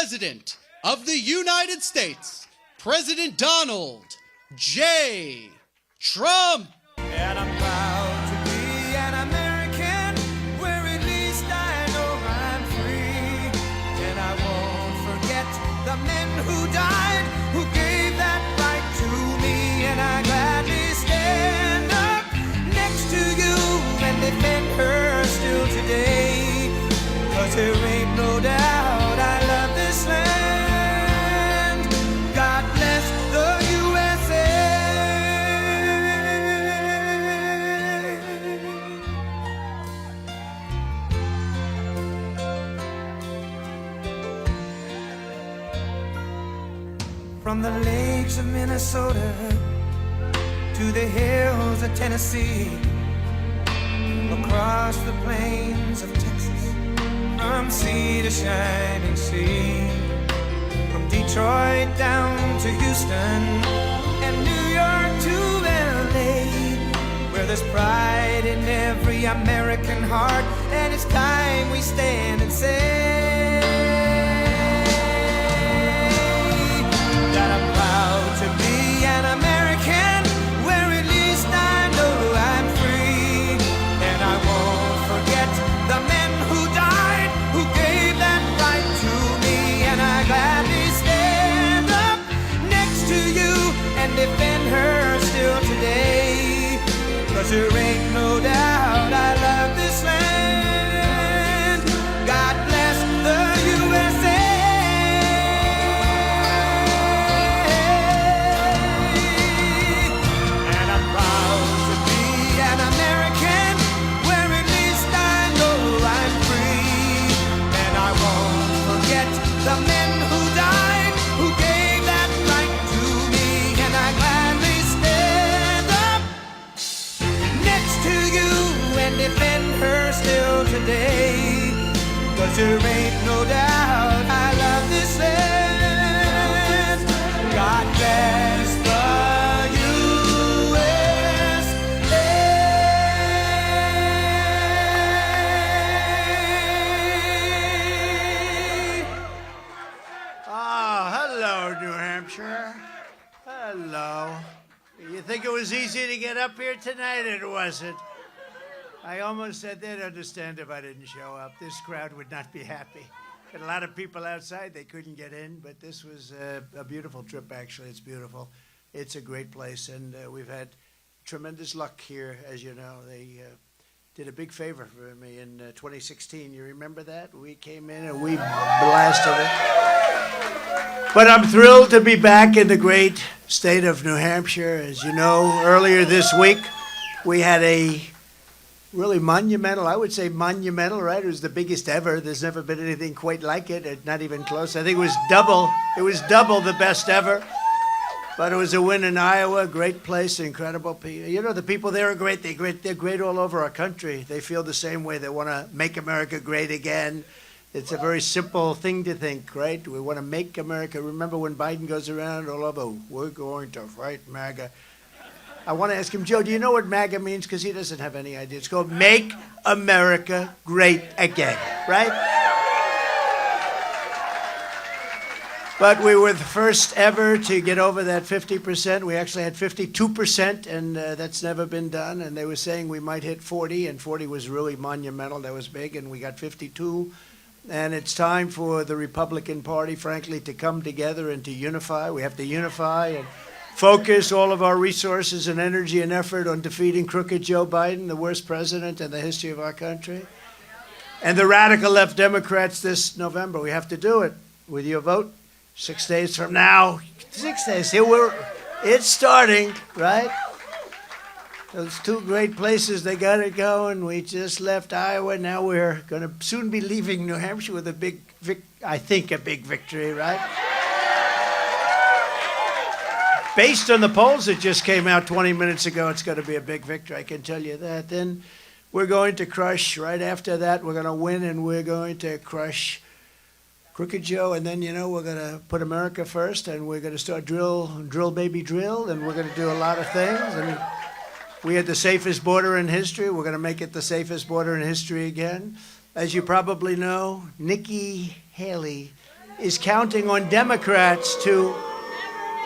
President of the United States, President Donald J. Trump. And I'm proud to be an American, where at least I know I'm free. And I won't forget the men who died, who gave that right to me. And I gladly stand up next to you and defend her still today. 'Cause there ain't no doubt I love this land. God bless the USA. From the lakes of Minnesota to the hills of Tennessee, across the plains of Texas, from sea to shining sea, from Detroit down to Houston and New York to LA, where there's pride in every American heart, and it's time we stand and say that I'm proud to be an American, where at least I know I'm free. And I won't forget the men who died, who gave that right to me. And I gladly stand up next to you and defend her still today. 'Cause there ain't no doubt I love this land. God bless the USA. And I'm proud to be an American, where at least I know I'm free. And I won't forget the men who died, who gave that right to me. And I gladly stand up next to you and defend her still today. 'Cause there ain't no doubt I love this land. God bless the USA. Oh, hello, New Hampshire. Hello. You think it was easy to get up here tonight? It wasn't. I almost said they'd understand if I didn't show up. This crowd would not be happy. Got a lot of people outside. They couldn't get in, but this was a beautiful trip, actually. It's beautiful. It's a great place, and we've had tremendous luck here, as you know. They did a big favor for me in 2016. You remember that? We came in and we blasted it. But I'm thrilled to be back in the great state of New Hampshire. As you know, earlier this week, we had a really monumental, I would say monumental, right? It was the biggest ever. There's never been anything quite like it, not even close. I think it was double the best ever. But it was a win in Iowa, great place, incredible people. You know, the people there are great. They're great all over our country. They feel the same way. They want to make America great again. It's a very simple thing to think, right? We want to make America. Remember when Biden goes around all over, we're going to fight MAGA. I want to ask him, Joe, do you know what MAGA means? Because he doesn't have any idea. It's called Make America Great Again, right? But we were the first ever to get over that 50%. We actually had 52%, and that's never been done. And they were saying we might hit 40, and 40 was really monumental. That was big, and we got 52. And it's time for the Republican Party, frankly, to come together and to unify. We have to unify and focus all of our resources and energy and effort on defeating crooked Joe Biden, the worst president in the history of our country. And the radical left Democrats this November. We have to do it with your vote. 6 days from now. 6 days. It's starting, right? Those two great places, they got it going. We just left Iowa. Now we're going to soon be leaving New Hampshire with a big victory, right? Based on the polls that just came out 20 minutes ago, it's going to be a big victory, I can tell you that. Then we're going to crush, right after that, we're going to win, and we're going to crush Crooked Joe, and then, you know, we're going to put America first, and we're going to start drill, baby, drill, and we're going to do a lot of things. And we had the safest border in history. We're going to make it the safest border in history again. As you probably know, Nikki Haley is counting on Democrats to,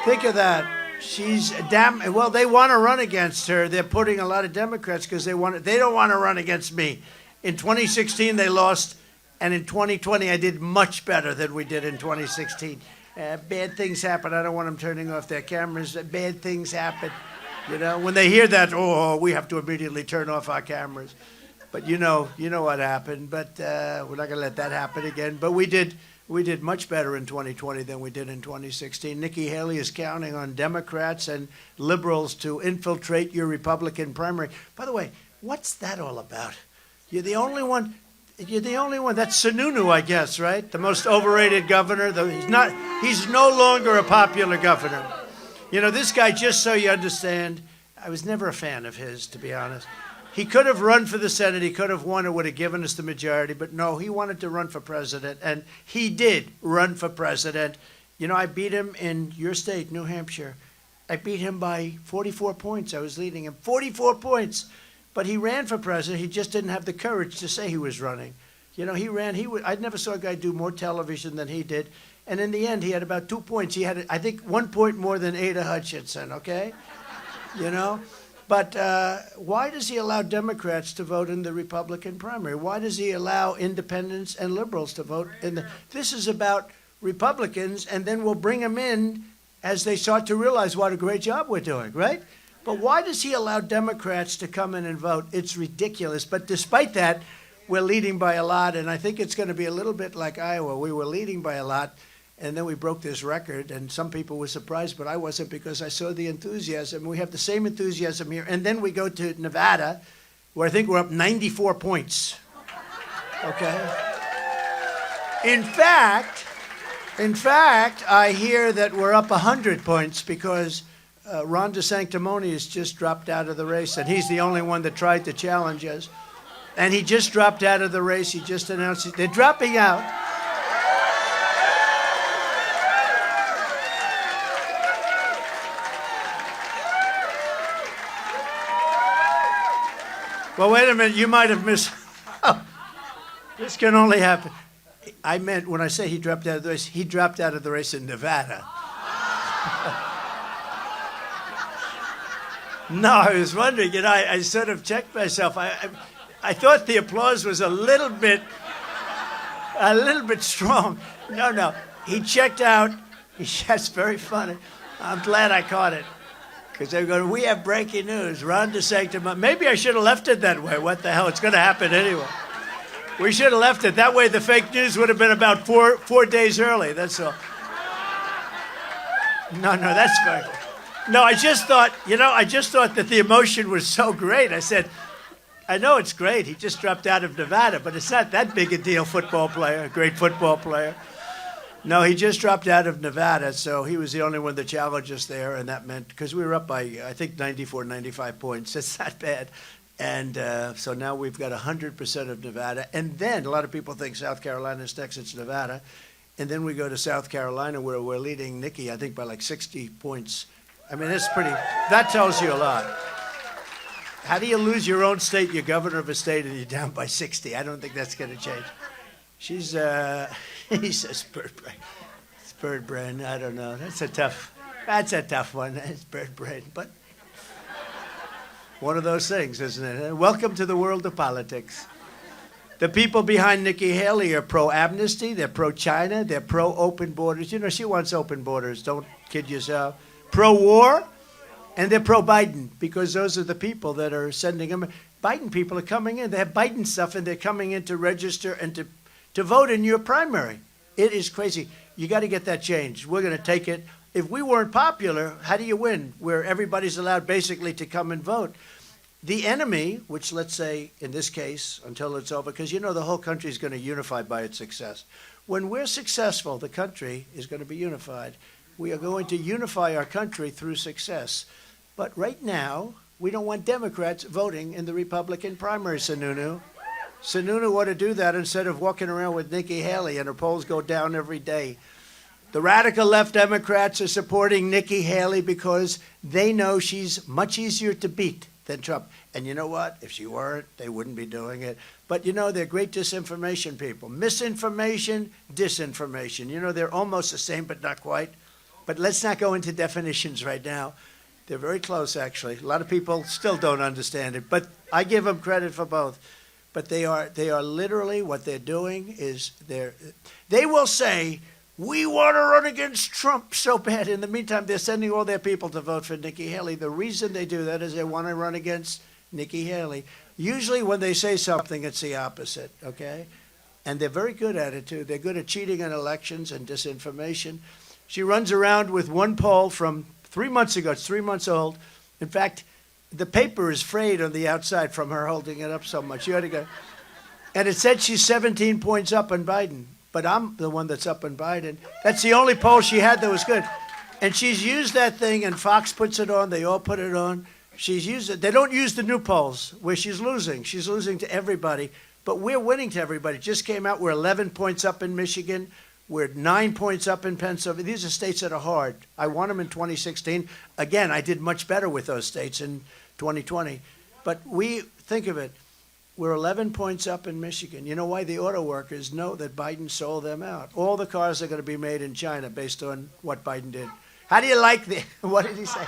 think of that. She's well, they want to run against her. They're putting a lot of Democrats because they don't want to run against me. In 2016, they lost, and in 2020, I did much better than we did in 2016. Bad things happen. I don't want them turning off their cameras. Bad things happen. You know, when they hear that, oh, we have to immediately turn off our cameras. But you know what happened. But we're not going to let that happen again. But we did much better in 2020 than we did in 2016. Nikki Haley is counting on Democrats and liberals to infiltrate your Republican primary. By the way, what's that all about? You're the only one. That's Sununu, I guess, right? The most overrated governor. He's no longer a popular governor. You know, this guy, just so you understand, I was never a fan of his, to be honest. He could have run for the Senate. He could have won. It would have given us the majority. But no, he wanted to run for president. And he did run for president. You know, I beat him in your state, New Hampshire. I beat him by 44 points. I was leading him 44 points. But he ran for president. He just didn't have the courage to say he was running. You know, he ran. I never saw a guy do more television than he did. And in the end, he had about 2 points. He had, I think, 1 point more than Ada Hutchinson, okay? You know? But why does he allow Democrats to vote in the Republican primary? Why does he allow independents and liberals to vote in the... This is about Republicans, and then we'll bring them in as they start to realize what a great job we're doing, right? But why does he allow Democrats to come in and vote? It's ridiculous. But despite that, we're leading by a lot, and I think it's going to be a little bit like Iowa. We were leading by a lot, and then we broke this record, and some people were surprised, but I wasn't, because I saw the enthusiasm. We have the same enthusiasm here. And then we go to Nevada, where I think we're up 94 points. Okay? In fact, I hear that we're up 100 points because Ron DeSanctimonious just dropped out of the race, and he's the only one that tried to challenge us. And he just dropped out of the race. He just announced they're dropping out. Well, wait a minute. You might have missed. Oh, this can only happen. I meant, when I say he dropped out of the race, he dropped out of the race in Nevada. No, I was wondering, you know, I sort of checked myself. I thought the applause was a little bit strong. No, he checked out. That's very funny. I'm glad I caught it. Because they're going, we have breaking news. Ron DeSanctimonious. Maybe I should have left it that way. What the hell? It's going to happen anyway. We should have left it. That way the fake news would have been about four days early. That's all. No, that's fine. No, I just thought that the emotion was so great. I said, I know it's great. He just dropped out of Nevada, but it's not that big a deal, great football player. No, he just dropped out of Nevada, so he was the only one that challenged us there, and that meant, because we were up by, I think, 94, 95 points. It's not bad. And so now we've got 100% of Nevada. And then a lot of people think South Carolina is next, it's Nevada. And then we go to South Carolina, where we're leading Nikki, I think, by like 60 points. I mean, that tells you a lot. How do you lose your own state, you're governor of a state, and you're down by 60? I don't think that's going to change. She's, he says bird brain. It's bird brain, I don't know. That's a tough one. It's bird brain, but one of those things, isn't it? Welcome to the world of politics. The people behind Nikki Haley are pro-amnesty, they're pro-China, they're pro-open borders. You know, she wants open borders, don't kid yourself. Pro-war, and they're pro-Biden, because those are the people that are sending them. Biden people are coming in. They have Biden stuff, and they're coming in to register and to vote in your primary. It is crazy. You got to get that changed. We're going to take it. If we weren't popular, how do you win? Where everybody's allowed basically to come and vote. The enemy, which let's say in this case, until it's over, because you know the whole country is going to unify by its success. When we're successful, the country is going to be unified. We are going to unify our country through success. But right now, we don't want Democrats voting in the Republican primary, Sununu. Sununu ought to do that instead of walking around with Nikki Haley, and her polls go down every day. The radical left Democrats are supporting Nikki Haley because they know she's much easier to beat than Trump. And you know what? If she weren't, they wouldn't be doing it. But you know, they're great disinformation people. Misinformation, disinformation. You know, they're almost the same, but not quite. But let's not go into definitions right now. They're very close, actually. A lot of people still don't understand it, but I give them credit for both. But they are literally, what they're doing is they will say, we want to run against Trump so bad. In the meantime, they're sending all their people to vote for Nikki Haley. The reason they do that is they want to run against Nikki Haley. Usually when they say something, it's the opposite, okay? And they're very good at it, too. They're good at cheating in elections and disinformation. She runs around with one poll from 3 months ago. It's 3 months old. In fact, the paper is frayed on the outside from her holding it up so much. You had to go. And it said she's 17 points up on Biden. But I'm the one that's up on Biden. That's the only poll she had that was good. And she's used that thing, and Fox puts it on. They all put it on. She's used it. They don't use the new polls where she's losing. She's losing to everybody. But we're winning to everybody. It just came out. We're 11 points up in Michigan. We're 9 points up in Pennsylvania. These are states that are hard. I won them in 2016. Again, I did much better with those states in 2020. But think of it. We're 11 points up in Michigan. You know why? The auto workers know that Biden sold them out. All the cars are going to be made in China based on what Biden did. How do you like what did he say?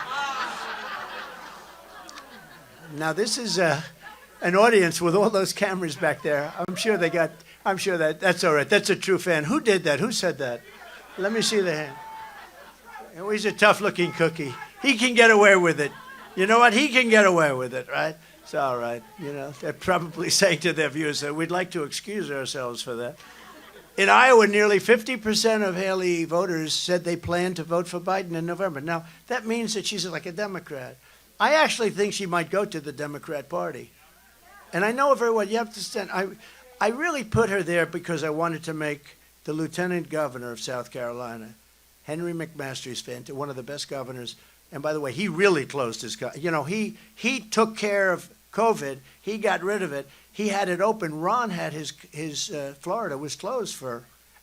Now, this is an audience with all those cameras back there. I'm sure that's all right. That's a true fan. Who did that? Who said that? Let me see the hand. Oh, he's a tough-looking cookie. He can get away with it. You know what? He can get away with it, right? It's all right. You know, they're probably saying to their viewers that we'd like to excuse ourselves for that. In Iowa, nearly 50% of Haley voters said they plan to vote for Biden in November. Now, that means that she's like a Democrat. I actually think she might go to the Democrat Party. And I know her very well. You have to stand. I really put her there because I wanted to make the lieutenant governor of South Carolina, Henry McMaster, is one of the best governors. And by the way, he really closed his, he took care of COVID. He got rid of it. He had it open. Ron had his Florida was closed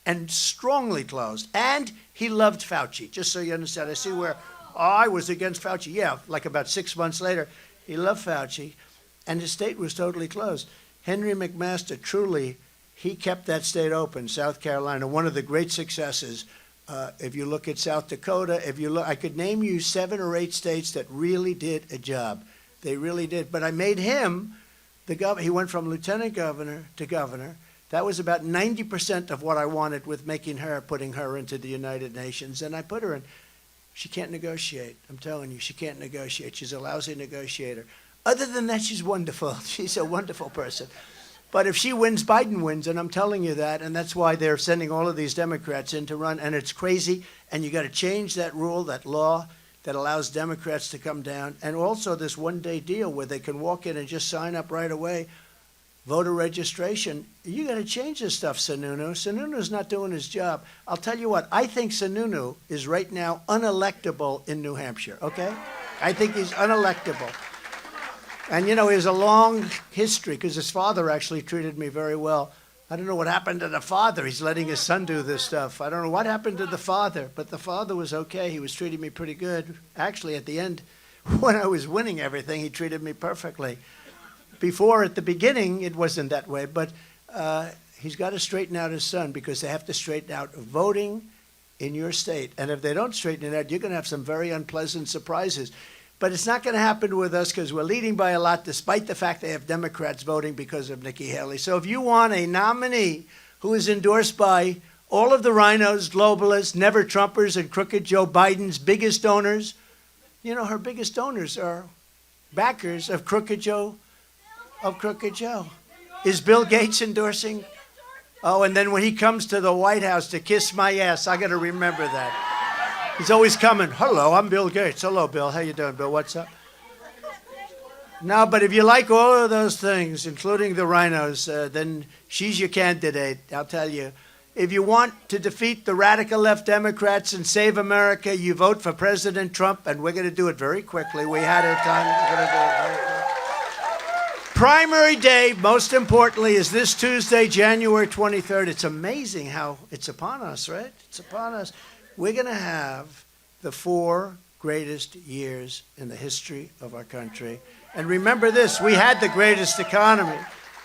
and strongly closed. And he loved Fauci, just so you understand. I see where I was against Fauci. Yeah, like about 6 months later, he loved Fauci, and his state was totally closed. Henry McMaster, truly, he kept that state open, South Carolina, one of the great successes. If you look at South Dakota, I could name you 7 or 8 states that really did a job. They really did. But I made him the governor. He went from lieutenant governor to governor. That was about 90% of what I wanted with putting her into the United Nations. And I put her in. She can't negotiate. I'm telling you, she can't negotiate. She's a lousy negotiator. Other than that, she's wonderful. She's a wonderful person. But if she wins, Biden wins, and I'm telling you that, and that's why they're sending all of these Democrats in to run, and it's crazy, and you got to change that rule, that law that allows Democrats to come down, and also this one-day deal where they can walk in and just sign up right away, voter registration. You got to change this stuff, Sununu. Sununu's not doing his job. I'll tell you what, I think Sununu is right now unelectable in New Hampshire, okay? I think he's unelectable. And, you know, he has a long history because his father actually treated me very well. I don't know what happened to the father. He's letting his son do this stuff. I don't know what happened to the father, but the father was okay. He was treating me pretty good. Actually, at the end, when I was winning everything, he treated me perfectly. Before, at the beginning, it wasn't that way, but he's got to straighten out his son because they have to straighten out voting in your state. And if they don't straighten it out, you're going to have some very unpleasant surprises. But it's not going to happen with us because we're leading by a lot, despite the fact they have Democrats voting because of Nikki Haley. So if you want a nominee who is endorsed by all of the rhinos, globalists, never-Trumpers, and crooked Joe Biden's biggest donors, you know, her biggest donors are backers of crooked Joe. Is Bill Gates endorsing? Oh, and then when he comes to the White House to kiss my ass, I got to remember that. He's always coming. Hello, I'm Bill Gates. Hello, Bill. How you doing, Bill? What's up? No, but if you like all of those things, including the rhinos, then she's your candidate, I'll tell you. If you want to defeat the radical left Democrats and save America, you vote for President Trump, and we're going to do it very quickly. We had our time. We're going to do it very quickly. Primary day, most importantly, is this Tuesday, January 23rd. It's amazing how it's upon us, right? It's upon us. We're going to have the 4 greatest years in the history of our country. And remember this, we had the greatest economy.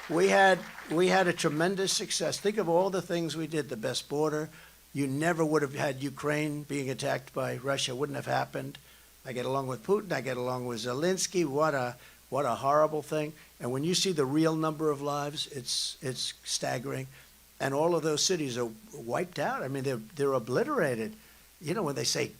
We had a tremendous success. Think of all the things we did, the best border. You never would have had Ukraine being attacked by Russia, wouldn't have happened. I get along with Putin, I get along with Zelensky, what a horrible thing. And when you see the real number of lives, it's staggering. And all of those cities are wiped out. I mean, they're obliterated. You know, when they say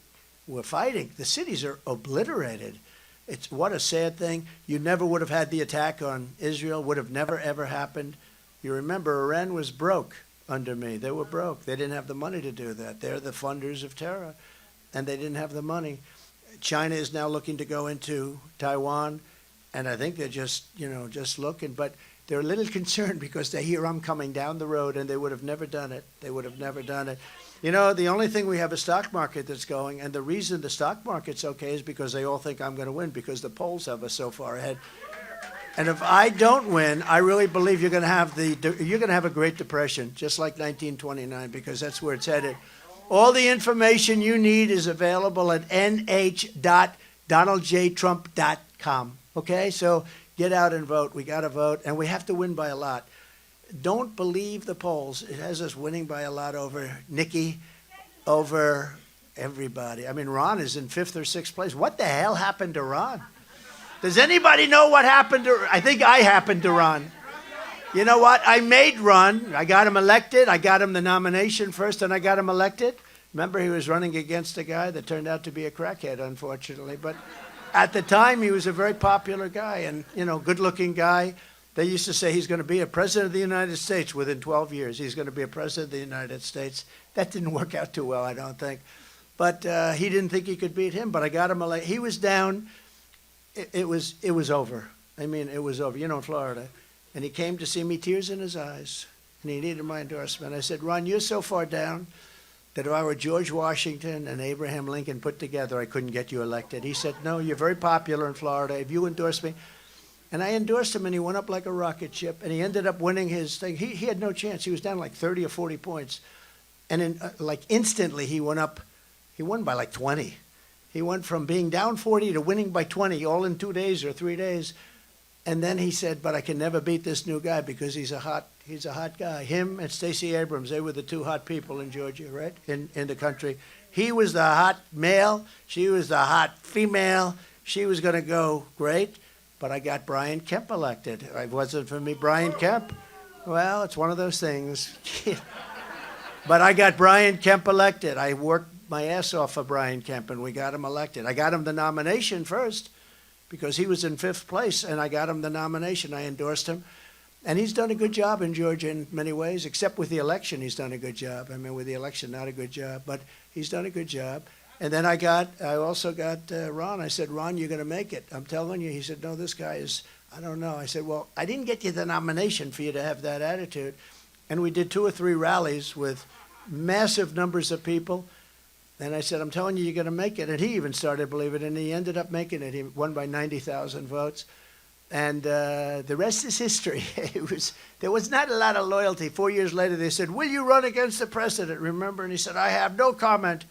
we're fighting, the cities are obliterated. It's what a sad thing. You never would have had the attack on Israel, would have never, ever happened. You remember, Iran was broke under me. They were broke. They didn't have the money to do that. They're the funders of terror, and they didn't have the money. China is now looking to go into Taiwan, and I think they're just looking. But they're a little concerned because they hear I'm coming down the road, and they would have never done it. They would have never done it. You know, the only thing we have a stock market that's going, and the reason the stock market's okay is because they all think I'm going to win because the polls have us so far ahead. And if I don't win, I really believe you're going to have a Great Depression, just like 1929, because that's where it's headed. All the information you need is available at nh.donaldjtrump.com. Okay, so get out and vote. We got to vote, and we have to win by a lot. Don't believe the polls. It has us winning by a lot over Nikki, over everybody. I mean, Ron is in 5th or 6th place. What the hell happened to Ron? Does anybody know what happened to? I think I happened to Ron. You know what? I made Ron. I got him elected. I got him the nomination first, and I got him elected. Remember, he was running against a guy that turned out to be a crackhead, unfortunately. But at the time, he was a very popular guy and, good-looking guy. They used to say he's going to be a president of the United States within 12 years. He's going to be a president of the United States. That didn't work out too well, I don't think. But he didn't think he could beat him, but I got him elected. He was down. It was over. I mean, it was over, in Florida. And he came to see me, tears in his eyes, and he needed my endorsement. I said, Ron, you're so far down that if I were George Washington and Abraham Lincoln put together, I couldn't get you elected. He said, no, you're very popular in Florida. If you endorse me. And I endorsed him, and he went up like a rocket ship, and he ended up winning his thing. He had no chance. He was down like 30 or 40 points. And instantly he went up. He won by like 20. He went from being down 40 to winning by 20, all in 2 days or 3 days. And then he said, but I can never beat this new guy because he's a hot guy. Him and Stacey Abrams, they were the two hot people in Georgia, right, in the country. He was the hot male. She was the hot female. She was going to go great. But I got Brian Kemp elected. It wasn't for me, Brian Kemp. Well, it's one of those things. But I got Brian Kemp elected. I worked my ass off for Brian Kemp, and we got him elected. I got him the nomination first because he was in 5th place, and I got him the nomination. I endorsed him. And he's done a good job in Georgia in many ways, except with the election, he's done a good job. I mean, with the election, not a good job, but he's done a good job. And then I also got Ron. I said, Ron, you're going to make it. I'm telling you. He said, no, this guy is, I don't know. I said, well, I didn't get you the nomination for you to have that attitude. And we did 2 or 3 rallies with massive numbers of people. And I said, I'm telling you, you're going to make it. And he even started to believe it, and he ended up making it. He won by 90,000 votes. And the rest is history. There was not a lot of loyalty. 4 years later, they said, will you run against the president? Remember? And he said, I have no comment.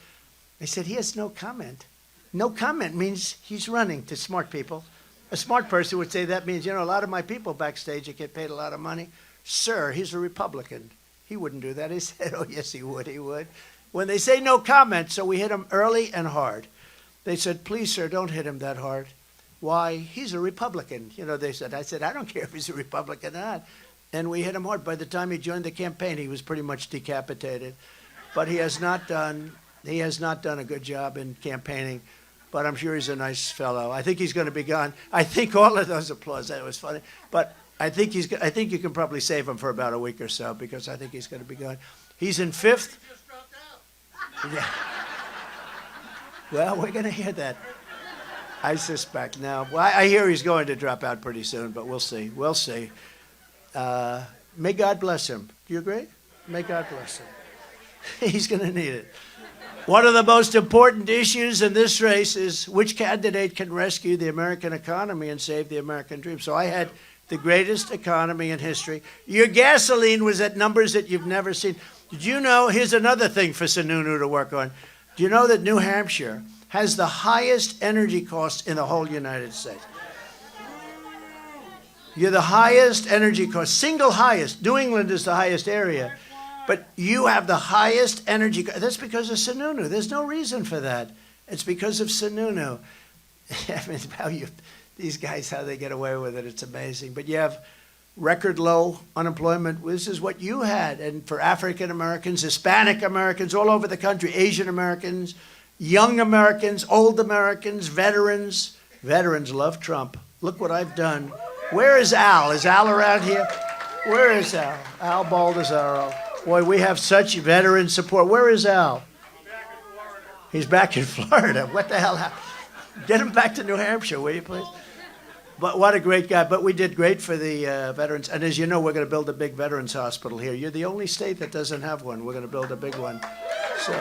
I said, he has no comment. No comment means he's running to smart people. A smart person would say that means, a lot of my people backstage that get paid a lot of money. Sir, he's a Republican. He wouldn't do that. He said, oh, yes, he would. He would. When they say no comment, so we hit him early and hard. They said, please, sir, don't hit him that hard. Why? He's a Republican. I said, I don't care if he's a Republican or not. And we hit him hard. By the time he joined the campaign, he was pretty much decapitated. But he has not done a good job in campaigning. But I'm sure he's a nice fellow. I think he's going to be gone. I think all of those applause, that was funny. But I think you can probably save him for about a week or so because I think he's going to be gone. He's in 5th. Yeah. Well, we're going to hear that. I suspect now. Well, I hear he's going to drop out pretty soon, but we'll see. We'll see. May God bless him. Do you agree? May God bless him. He's going to need it. One of the most important issues in this race is which candidate can rescue the American economy and save the American dream. So I had the greatest economy in history. Your gasoline was at numbers that you've never seen. Did you know? Here's another thing for Sununu to work on. Do you know that New Hampshire has the highest energy costs in the whole United States? You're the highest energy cost, single highest. New England is the highest area. But you have the highest energy. That's because of Sununu. There's no reason for that. It's because of Sununu. I mean, these guys, how they get away with it, it's amazing. But you have record low unemployment. This is what you had. And for African Americans, Hispanic Americans, all over the country, Asian Americans, young Americans, old Americans, veterans. Veterans love Trump. Look what I've done. Where is Al? Is Al around here? Where is Al? Al Baldessaro. Boy, we have such veteran support. Where is Al? He's back in Florida. What the hell? Get him back to New Hampshire, will you, please? But what a great guy. But we did great for the veterans. And as you know, we're going to build a big veterans hospital here. You're the only state that doesn't have one. We're going to build a big one. So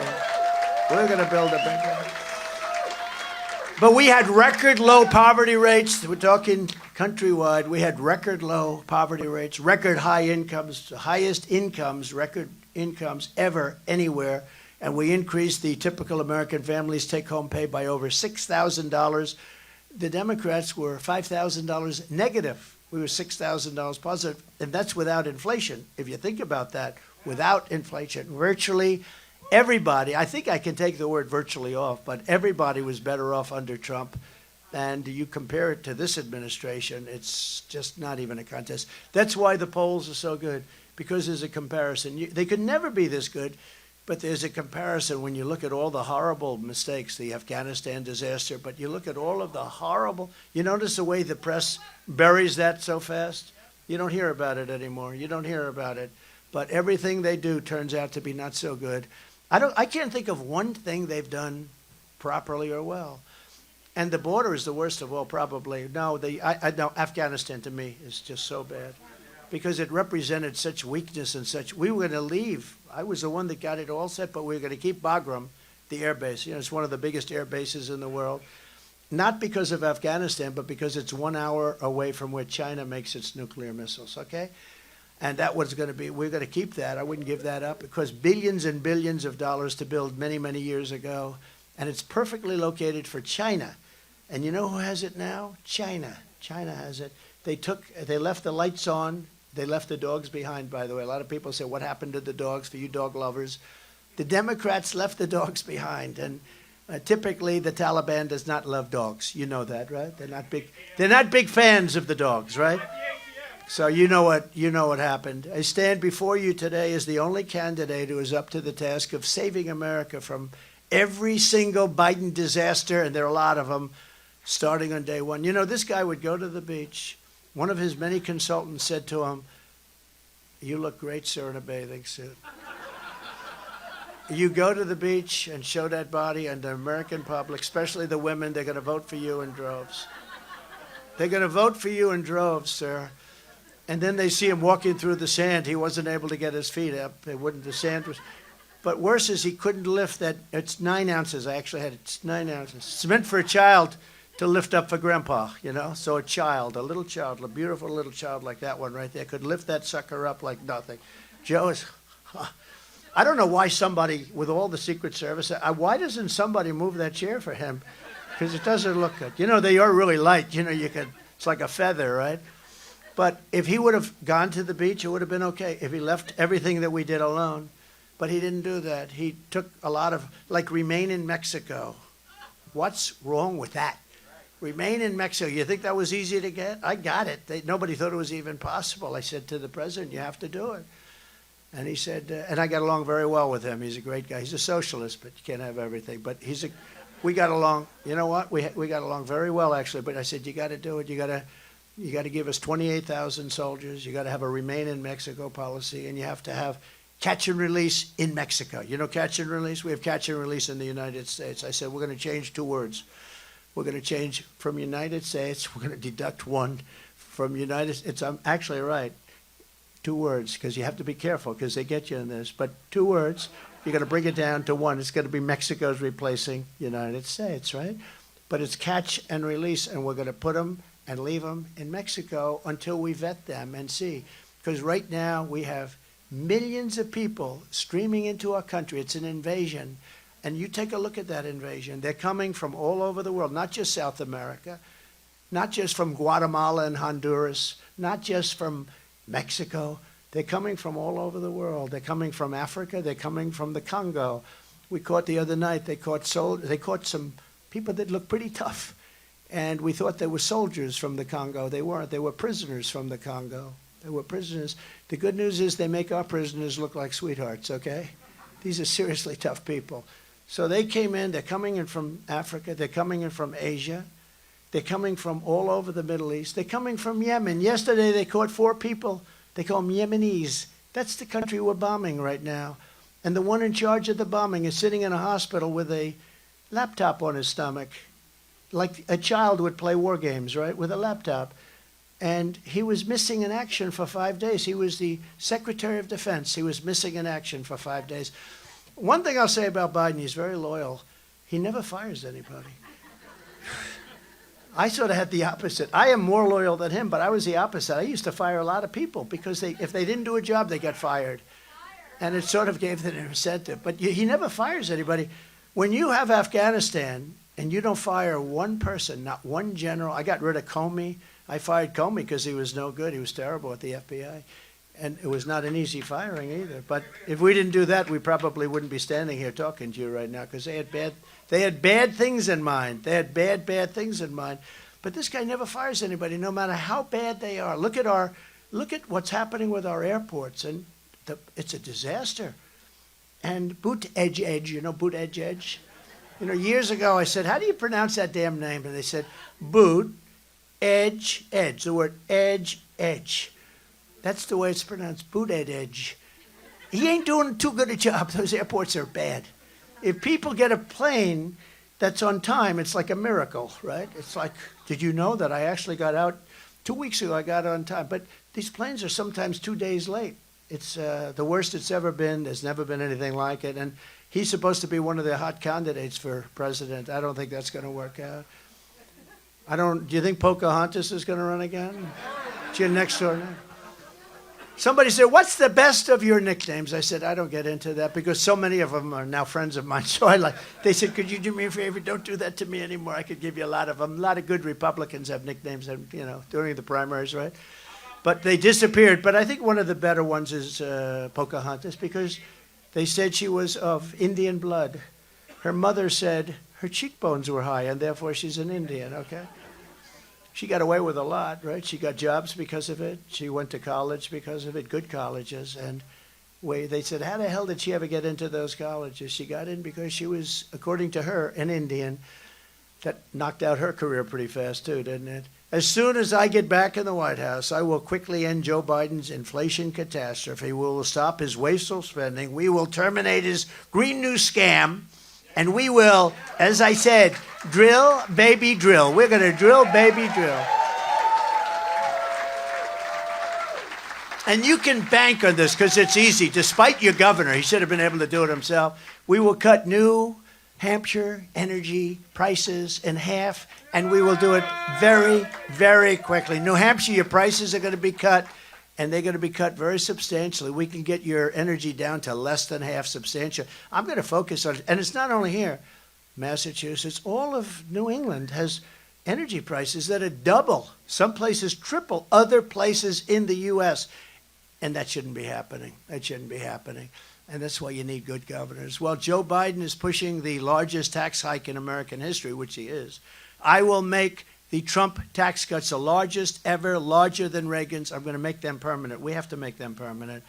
we're going to build a big one. But we had record low poverty rates. We're talking countrywide. We had record low poverty rates, record high incomes, highest incomes, record incomes ever, anywhere. And we increased the typical American family's take-home pay by over $6,000. The Democrats were $5,000 negative. We were $6,000 positive, and that's without inflation. If you think about that, without inflation, virtually everybody, I think I can take the word virtually off, but everybody was better off under Trump. And you compare it to this administration, it's just not even a contest. That's why the polls are so good, because there's a comparison. They could never be this good, but there's a comparison when you look at all the horrible mistakes, the Afghanistan disaster, but you look at all of the horrible, you notice the way the press buries that so fast? You don't hear about it anymore. You don't hear about it. But everything they do turns out to be not so good. I can't think of one thing they've done properly or well. And the border is the worst of all, probably. No, no, Afghanistan to me is just so bad because it represented such weakness and such. We were going to leave. I was the one that got it all set, but we were going to keep Bagram, the air base. You know, it's one of the biggest air bases in the world. Not because of Afghanistan, but because it's 1 hour away from where China makes its nuclear missiles, okay? And that was going to be, we're going to keep that. I wouldn't give that up because billions and billions of dollars to build many, many years ago. And it's perfectly located for China. And you know who has it now? China. China has it. They left the lights on. They left the dogs behind, by the way. A lot of people say, what happened to the dogs, for you dog lovers? The Democrats left the dogs behind. And typically the Taliban does not love dogs. You know that, right? They're not big fans of the dogs, right? So you know what happened. I stand before you today as the only candidate who is up to the task of saving America from every single Biden disaster, and there are a lot of them, starting on day one. You know, this guy would go to the beach. One of his many consultants said to him, "You look great, sir, in a bathing suit. You go to the beach and show that body, and the American public, especially the women, they're going to vote for you in droves. They're going to vote for you in droves, sir." And then they see him walking through the sand. He wasn't able to get his feet up. The sand was. But worse is he couldn't lift that. It's 9 ounces. I actually had it. It's 9 ounces. It's meant for a child to lift up for grandpa, you know? So a little child, a beautiful little child like that one right there could lift that sucker up like nothing. Joe is, I don't know why somebody, with all the Secret Service, why doesn't somebody move that chair for him? Because it doesn't look good. You know, they are really light. You know, it's like a feather, right? But if he would have gone to the beach, it would have been okay. If he left everything that we did alone. But he didn't do that. He took a lot of, like, remain in Mexico. What's wrong with that? Remain in Mexico. You think that was easy to get? I got it. Nobody thought it was even possible. I said to the president, you have to do it. And he said, and I got along very well with him. He's a great guy. He's a socialist, but you can't have everything. But we got along, you know what? We got along very well, actually. But I said, you got to do it. You got to give us 28,000 soldiers. You got to have a remain in Mexico policy, and you have to have catch and release in Mexico. You know catch and release? We have catch and release in the United States. I said, we're going to change 2 words. We're going to change from United States. We're going to deduct 1 from United States. I'm actually right. 2 words, because you have to be careful, because they get you in this. But 2 words, you're going to bring it down to 1. It's going to be Mexico's replacing United States, right? But it's catch and release, and we're going to put them and leave them in Mexico until we vet them and see. Because right now we have millions of people streaming into our country. It's an invasion. And you take a look at that invasion. They're coming from all over the world, not just South America. not just from Guatemala and Honduras, not just from Mexico. They're coming from all over the world. They're coming from Africa. They're coming from the Congo. We caught the other night, they caught some people that looked pretty tough. And we thought they were soldiers from the Congo. They weren't. They were prisoners from the Congo. They were prisoners. The good news is they make our prisoners look like sweethearts, okay? These are seriously tough people. So they came in. They're coming in from Africa. They're coming in from Asia. They're coming from all over the Middle East. They're coming from Yemen. Yesterday they caught 4 people. They call them Yemenis. That's the country we're bombing right now. And the one in charge of the bombing is sitting in a hospital with a laptop on his stomach, like a child would play war games, right, with a laptop. And he was missing in action for 5 days. He was the Secretary of Defense. He was missing in action for 5 days. One thing I'll say about Biden, he's very loyal. He never fires anybody. I sort of had the opposite. I am more loyal than him, but I was the opposite. I used to fire a lot of people because if they didn't do a job, they got fired. And it sort of gave them an incentive. But he never fires anybody. When you have Afghanistan and you don't fire one person, not one general. I got rid of Comey. I fired Comey because he was no good. He was terrible at the FBI. And it was not an easy firing either. But if we didn't do that, we probably wouldn't be standing here talking to you right now because they had bad things in mind. They had bad things in mind. But this guy never fires anybody, no matter how bad they are. Look at what's happening with our airports, and it's a disaster. And Buttigieg, you know Buttigieg? You know, years ago I said, how do you pronounce that damn name? And they said, Boot, Edge, Edge, the word edge, edge. That's the way it's pronounced, Buttigieg. He ain't doing too good a job. Those airports are bad. If people get a plane that's on time, it's like a miracle, right? It's like, did you know that I actually got out 2 weeks ago? I got on time. But these planes are sometimes 2 days late. It's the worst it's ever been. There's never been anything like it. And he's supposed to be one of the hot candidates for president. I don't think that's going to work out. Do you think Pocahontas is going to run again? It's your next door neighbor. Somebody said, what's the best of your nicknames? I said, I don't get into that because so many of them are now friends of mine. So they said, could you do me a favor? Don't do that to me anymore. I could give you a lot of them. A lot of good Republicans have nicknames, during the primaries, right? But they disappeared. But I think one of the better ones is Pocahontas because they said she was of Indian blood. Her mother said her cheekbones were high and therefore she's an Indian, okay? She got away with a lot, right? She got jobs because of it. She went to college because of it, good colleges. And they said, how the hell did she ever get into those colleges? She got in because she was, according to her, an Indian. That knocked out her career pretty fast, too, didn't it? As soon as I get back in the White House, I will quickly end Joe Biden's inflation catastrophe. We will stop his wasteful spending. We will terminate his Green New Scam. And we will, as I said, drill, baby, drill. We're going to drill, baby, drill. And you can bank on this because it's easy. Despite your governor, he should have been able to do it himself. We will cut New Hampshire energy prices in half, and we will do it very, very quickly. New Hampshire, your prices are going to be cut, and they're going to be cut very substantially. We can get your energy down to less than half substantial. I'm going to focus on it. And it's not only here. Massachusetts, all of New England has energy prices that are double, some places triple, other places in the U.S. And that shouldn't be happening. That shouldn't be happening. And that's why you need good governors. Well, Joe Biden is pushing the largest tax hike in American history, which he is. I will make the Trump tax cuts the largest ever, larger than Reagan's. I'm going to make them permanent. We have to make them permanent.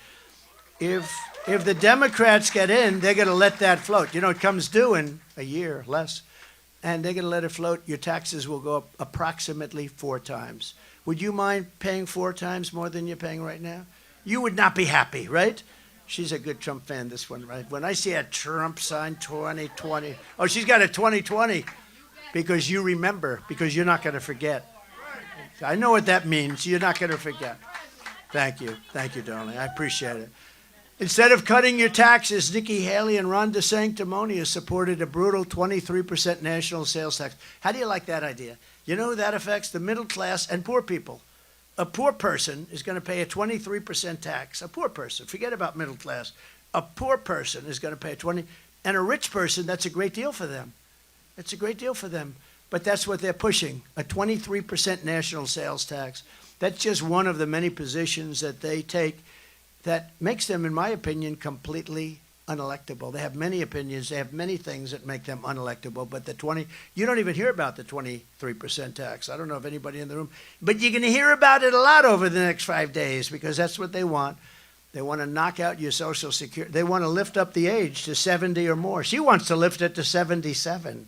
If the Democrats get in, they're going to let that float. You know, it comes due in a year, less. And they're going to let it float. Your taxes will go up approximately 4 times. Would you mind paying 4 times more than you're paying right now? You would not be happy, right? She's a good Trump fan, this one, right? When I see a Trump sign 2020, oh, she's got a 2020. Because you remember, because you're not going to forget. I know what that means. You're not going to forget. Thank you. Thank you, darling. I appreciate it. Instead of cutting your taxes, Nikki Haley and Ron DeSanctimonious supported a brutal 23% national sales tax. How do you like that idea? You know who that affects? The middle class and poor people. A poor person is going to pay a 23% tax. A poor person. Forget about middle class. A poor person is going to pay a 20%. And a rich person, that's a great deal for them. It's a great deal for them. But that's what they're pushing, a 23% national sales tax. That's just one of the many positions that they take that makes them, in my opinion, completely unelectable. They have many opinions. They have many things that make them unelectable. But you don't even hear about the 23% tax. I don't know if anybody in the room, but you're going to hear about it a lot over the next 5 days because that's what they want. They want to knock out your Social Security. They want to lift up the age to 70 or more. She wants to lift it to 77.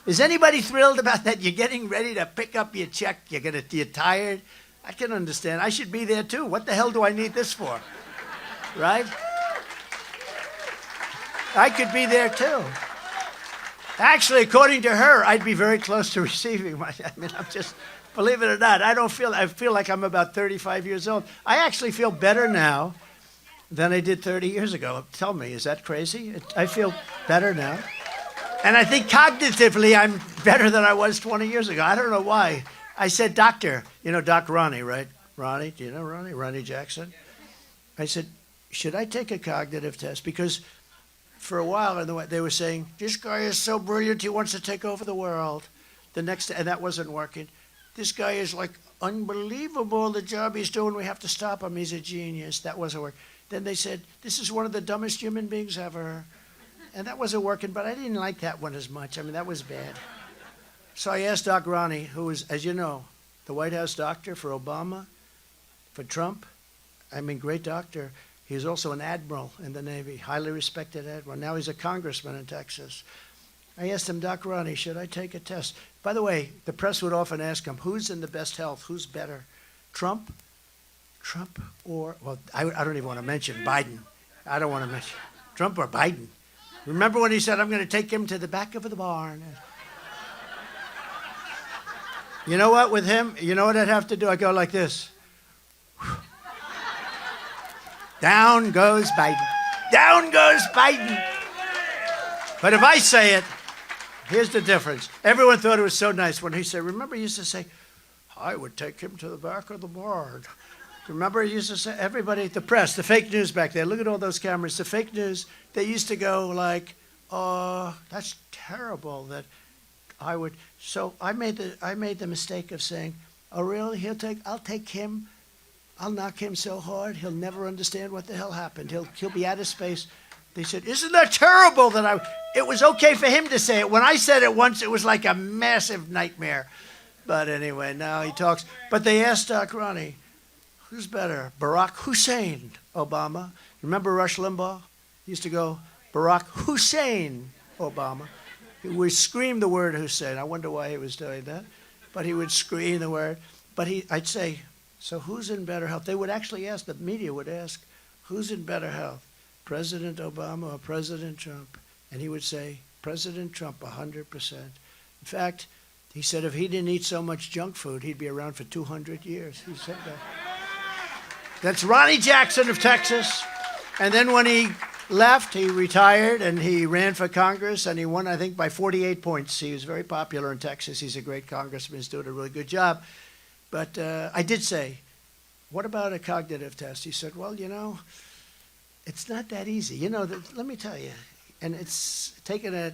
Is anybody thrilled about that? You're getting ready to pick up your check. You're tired. I can understand. I should be there too. What the hell do I need this for? Right? I could be there too. Actually, according to her, I'd be very close to receiving I'm just, believe it or not, I feel like I'm about 35 years old. I actually feel better now than I did 30 years ago. Tell me, is that crazy? I feel better now. And I think cognitively, I'm better than I was 20 years ago. I don't know why. I said, doctor, you know Doc Ronnie, right? Ronnie, do you know Ronnie? Ronnie Jackson? I said, should I take a cognitive test? Because for a while, they were saying, this guy is so brilliant, he wants to take over the world. And that wasn't working. This guy is like unbelievable, the job he's doing, we have to stop him, he's a genius. That wasn't working. Then they said, this is one of the dumbest human beings ever. And that wasn't working, but I didn't like that one as much. That was bad. So I asked Doc Ronnie, who was, as you know, the White House doctor for Obama, for Trump. Great doctor. He was also an admiral in the Navy, highly respected admiral. Now he's a congressman in Texas. I asked him, Doc Ronnie, should I take a test? By the way, the press would often ask him, who's in the best health? Who's better? Trump or, well, I don't even want to mention Biden. I don't want to mention Trump or Biden. Remember when he said, I'm going to take him to the back of the barn? You know what, with him, you know what I'd have to do? I go like this. Down goes Biden. Down goes Biden. But if I say it, here's the difference. Everyone thought it was so nice when he said, remember he used to say, I would take him to the back of the barn. Remember he used to say, everybody, the press, the fake news back there, look at all those cameras, the fake news, they used to go like, oh, that's terrible that I would. So I made the mistake of saying, oh really, I'll take him. I'll knock him so hard, he'll never understand what the hell happened. He'll be out of space. They said, isn't that terrible that it was okay for him to say it. When I said it once, it was like a massive nightmare. But anyway, now he talks. But they asked Doc Ronnie, who's better, Barack Hussein Obama? Remember Rush Limbaugh? He used to go, Barack Hussein Obama. He would scream the word Hussein. I wonder why he was doing that. But he would scream the word. But I'd say, so who's in better health? They would actually ask, the media would ask, who's in better health, President Obama or President Trump? And he would say, President Trump, 100%. In fact, he said if he didn't eat so much junk food, he'd be around for 200 years. He said that. That's Ronnie Jackson of Texas. And then when he left, he retired and he ran for Congress and he won, I think, by 48 points. He was very popular in Texas. He's a great congressman. He's doing a really good job. But I did say, what about a cognitive test? He said, well, it's not that easy. Let me tell you. And it's taken at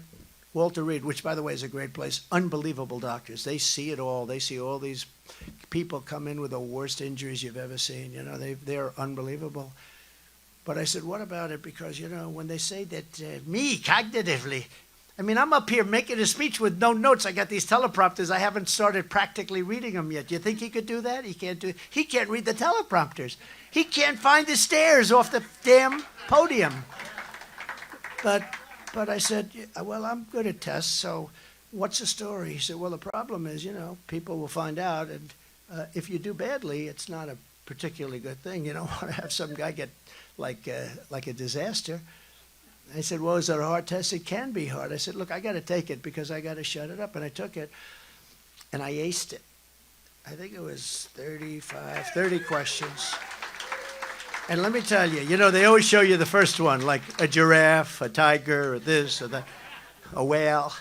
Walter Reed, which, by the way, is a great place. Unbelievable doctors. They see it all. They see all these people come in with the worst injuries you've ever seen. They're unbelievable. But I said, what about it? Because, when they say that me, cognitively, I'm up here making a speech with no notes. I got these teleprompters. I haven't started practically reading them yet. Do you think he could do that? He can't do it. He can't read the teleprompters. He can't find the stairs off the damn podium. But I said, well, I'm good at tests, so what's the story? He said, well, the problem is, people will find out, and if you do badly, it's not a particularly good thing. You don't want to have some guy get like a disaster. I said, well, is it a hard test? It can be hard. I said, look, I got to take it because I got to shut it up. And I took it, and I aced it. I think it was 30 questions. And let me tell you, they always show you the first one, like a giraffe, a tiger, or this, or that, a whale.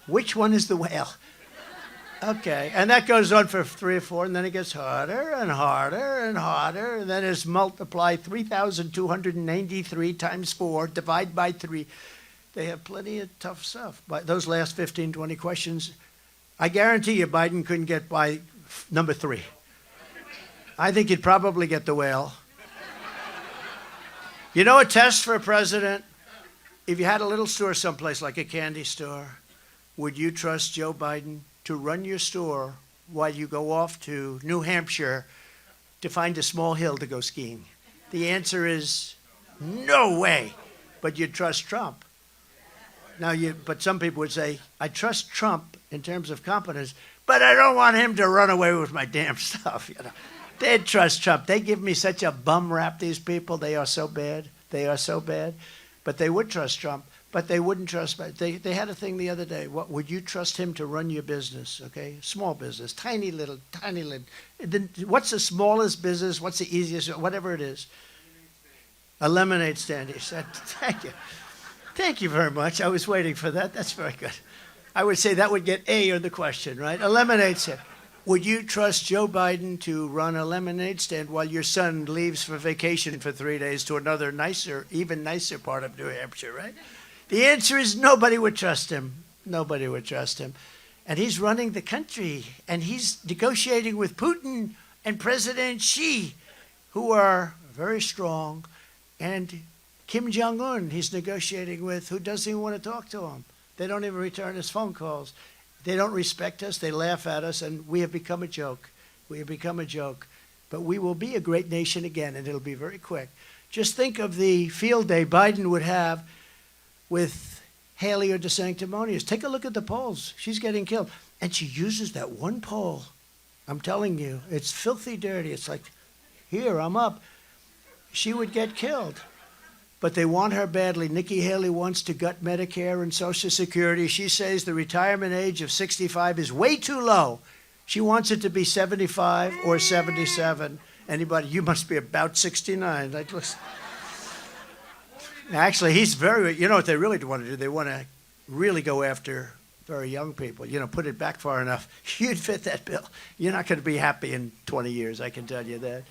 Which one is the whale? Okay, and that goes on for 3 or 4, and then it gets harder and harder and harder, and then it's multiplied 3,293 times 4, divide by 3. They have plenty of tough stuff. But those last 15, 20 questions, I guarantee you Biden couldn't get by number 3. I think he'd probably get the whale. You know a test for a president? If you had a little store someplace like a candy store, would you trust Joe Biden to run your store while you go off to New Hampshire to find a small hill to go skiing? The answer is no way. But you'd trust Trump. But some people would say, I trust Trump in terms of competence, but I don't want him to run away with my damn stuff. They'd trust Trump. They give me such a bum rap, these people. They are so bad. They are so bad. But they would trust Trump. But they wouldn't trust. They had a thing the other day. What would you trust him to run your business? Okay, small business, tiny little. What's the smallest business? What's the easiest? Whatever it is. A lemonade stand. He said, "Thank you, thank you very much. I was waiting for that. That's very good." I would say that would get A on the question, right? A lemonade stand. Would you trust Joe Biden to run a lemonade stand while your son leaves for vacation for 3 days to another nicer, even nicer part of New Hampshire, right? The answer is nobody would trust him. Nobody would trust him. And he's running the country, and he's negotiating with Putin and President Xi, who are very strong, and Kim Jong-un he's negotiating with, who doesn't even want to talk to him. They don't even return his phone calls. They don't respect us. They laugh at us, and we have become a joke. We have become a joke. But we will be a great nation again, and it'll be very quick. Just think of the field day Biden would have with Haley or DeSanctimonious. Take a look at the polls. She's getting killed. And she uses that one poll. I'm telling you, it's filthy dirty. It's like, here, I'm up. She would get killed. But they want her badly. Nikki Haley wants to gut Medicare and Social Security. She says the retirement age of 65 is way too low. She wants it to be 75 or 77. Anybody? You must be about 69. Like, listen. Actually, he's very, you know what they really want to do? They want to really go after very young people. Put it back far enough. You'd fit that bill. You're not going to be happy in 20 years, I can tell you that.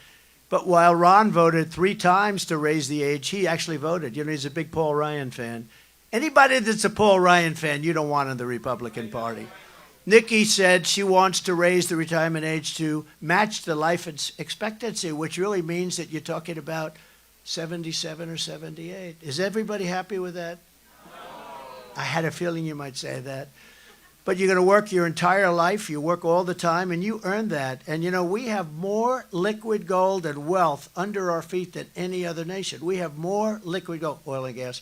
But while Ron voted 3 times to raise the age, he actually voted. He's a big Paul Ryan fan. Anybody that's a Paul Ryan fan, you don't want in the Republican Party. Nikki said she wants to raise the retirement age to match the life expectancy, which really means that you're talking about 77 or 78. Is everybody happy with that? I had a feeling you might say that. But you're going to work your entire life. You work all the time, and you earn that. And, we have more liquid gold and wealth under our feet than any other nation. We have more liquid gold, oil and gas,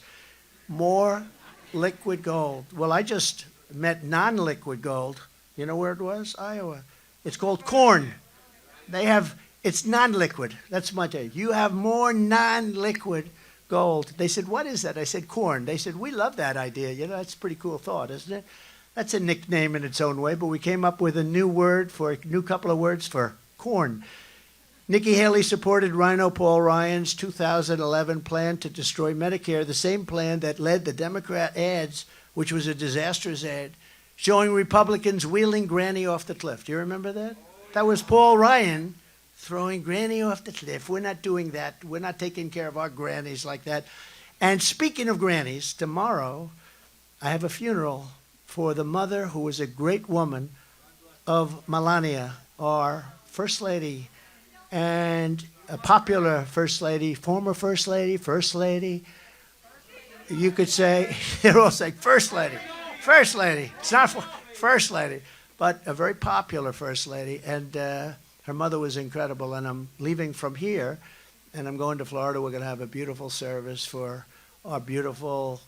more liquid gold. Well, I just met non-liquid gold. You know where it was? Iowa. It's called corn. It's non-liquid. That's my take. You have more non-liquid gold. They said, what is that? I said, corn. They said, we love that idea. That's a pretty cool thought, isn't it? That's a nickname in its own way, but we came up with a new couple of words for corn. Nikki Haley supported Rhino Paul Ryan's 2011 plan to destroy Medicare, the same plan that led the Democrat ads, which was a disastrous ad, showing Republicans wheeling Granny off the cliff. Do you remember that? That was Paul Ryan throwing Granny off the cliff. We're not doing that. We're not taking care of our grannies like that. And speaking of grannies, tomorrow I have a funeral for the mother who was a great woman of Melania, our First Lady, and a popular First Lady, former First Lady, First Lady. You could say, they're all saying First Lady, First Lady. It's not First Lady, but a very popular First Lady. And her mother was incredible. And I'm leaving from here, and I'm going to Florida. We're going to have a beautiful service for our beautiful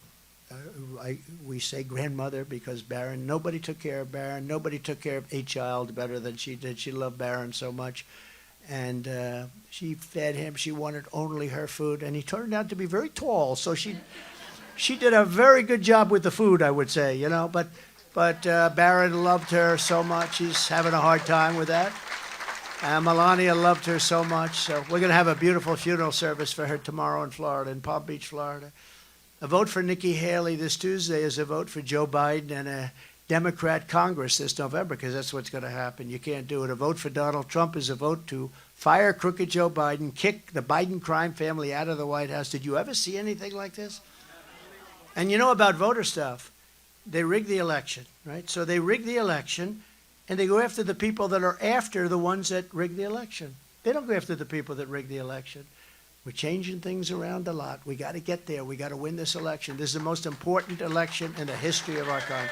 we say grandmother because Barron, nobody took care of Barron. Nobody took care of a child better than she did. She loved Barron so much. And she fed him. She wanted only her food. And he turned out to be very tall. So she did a very good job with the food, I would say, But Barron loved her so much. He's having a hard time with that. Melania loved her so much. So we're going to have a beautiful funeral service for her tomorrow in Florida, in Palm Beach, Florida. A vote for Nikki Haley this Tuesday is a vote for Joe Biden and a Democrat Congress this November, because that's what's going to happen. You can't do it. A vote for Donald Trump is a vote to fire crooked Joe Biden, kick the Biden crime family out of the White House. Did you ever see anything like this? And about voter stuff, they rigged the election, right? So they rigged the election and they go after the people that are after the ones that rigged the election. They don't go after the people that rigged the election. We're changing things around a lot. We got to get there. We got to win this election. This is the most important election in the history of our country.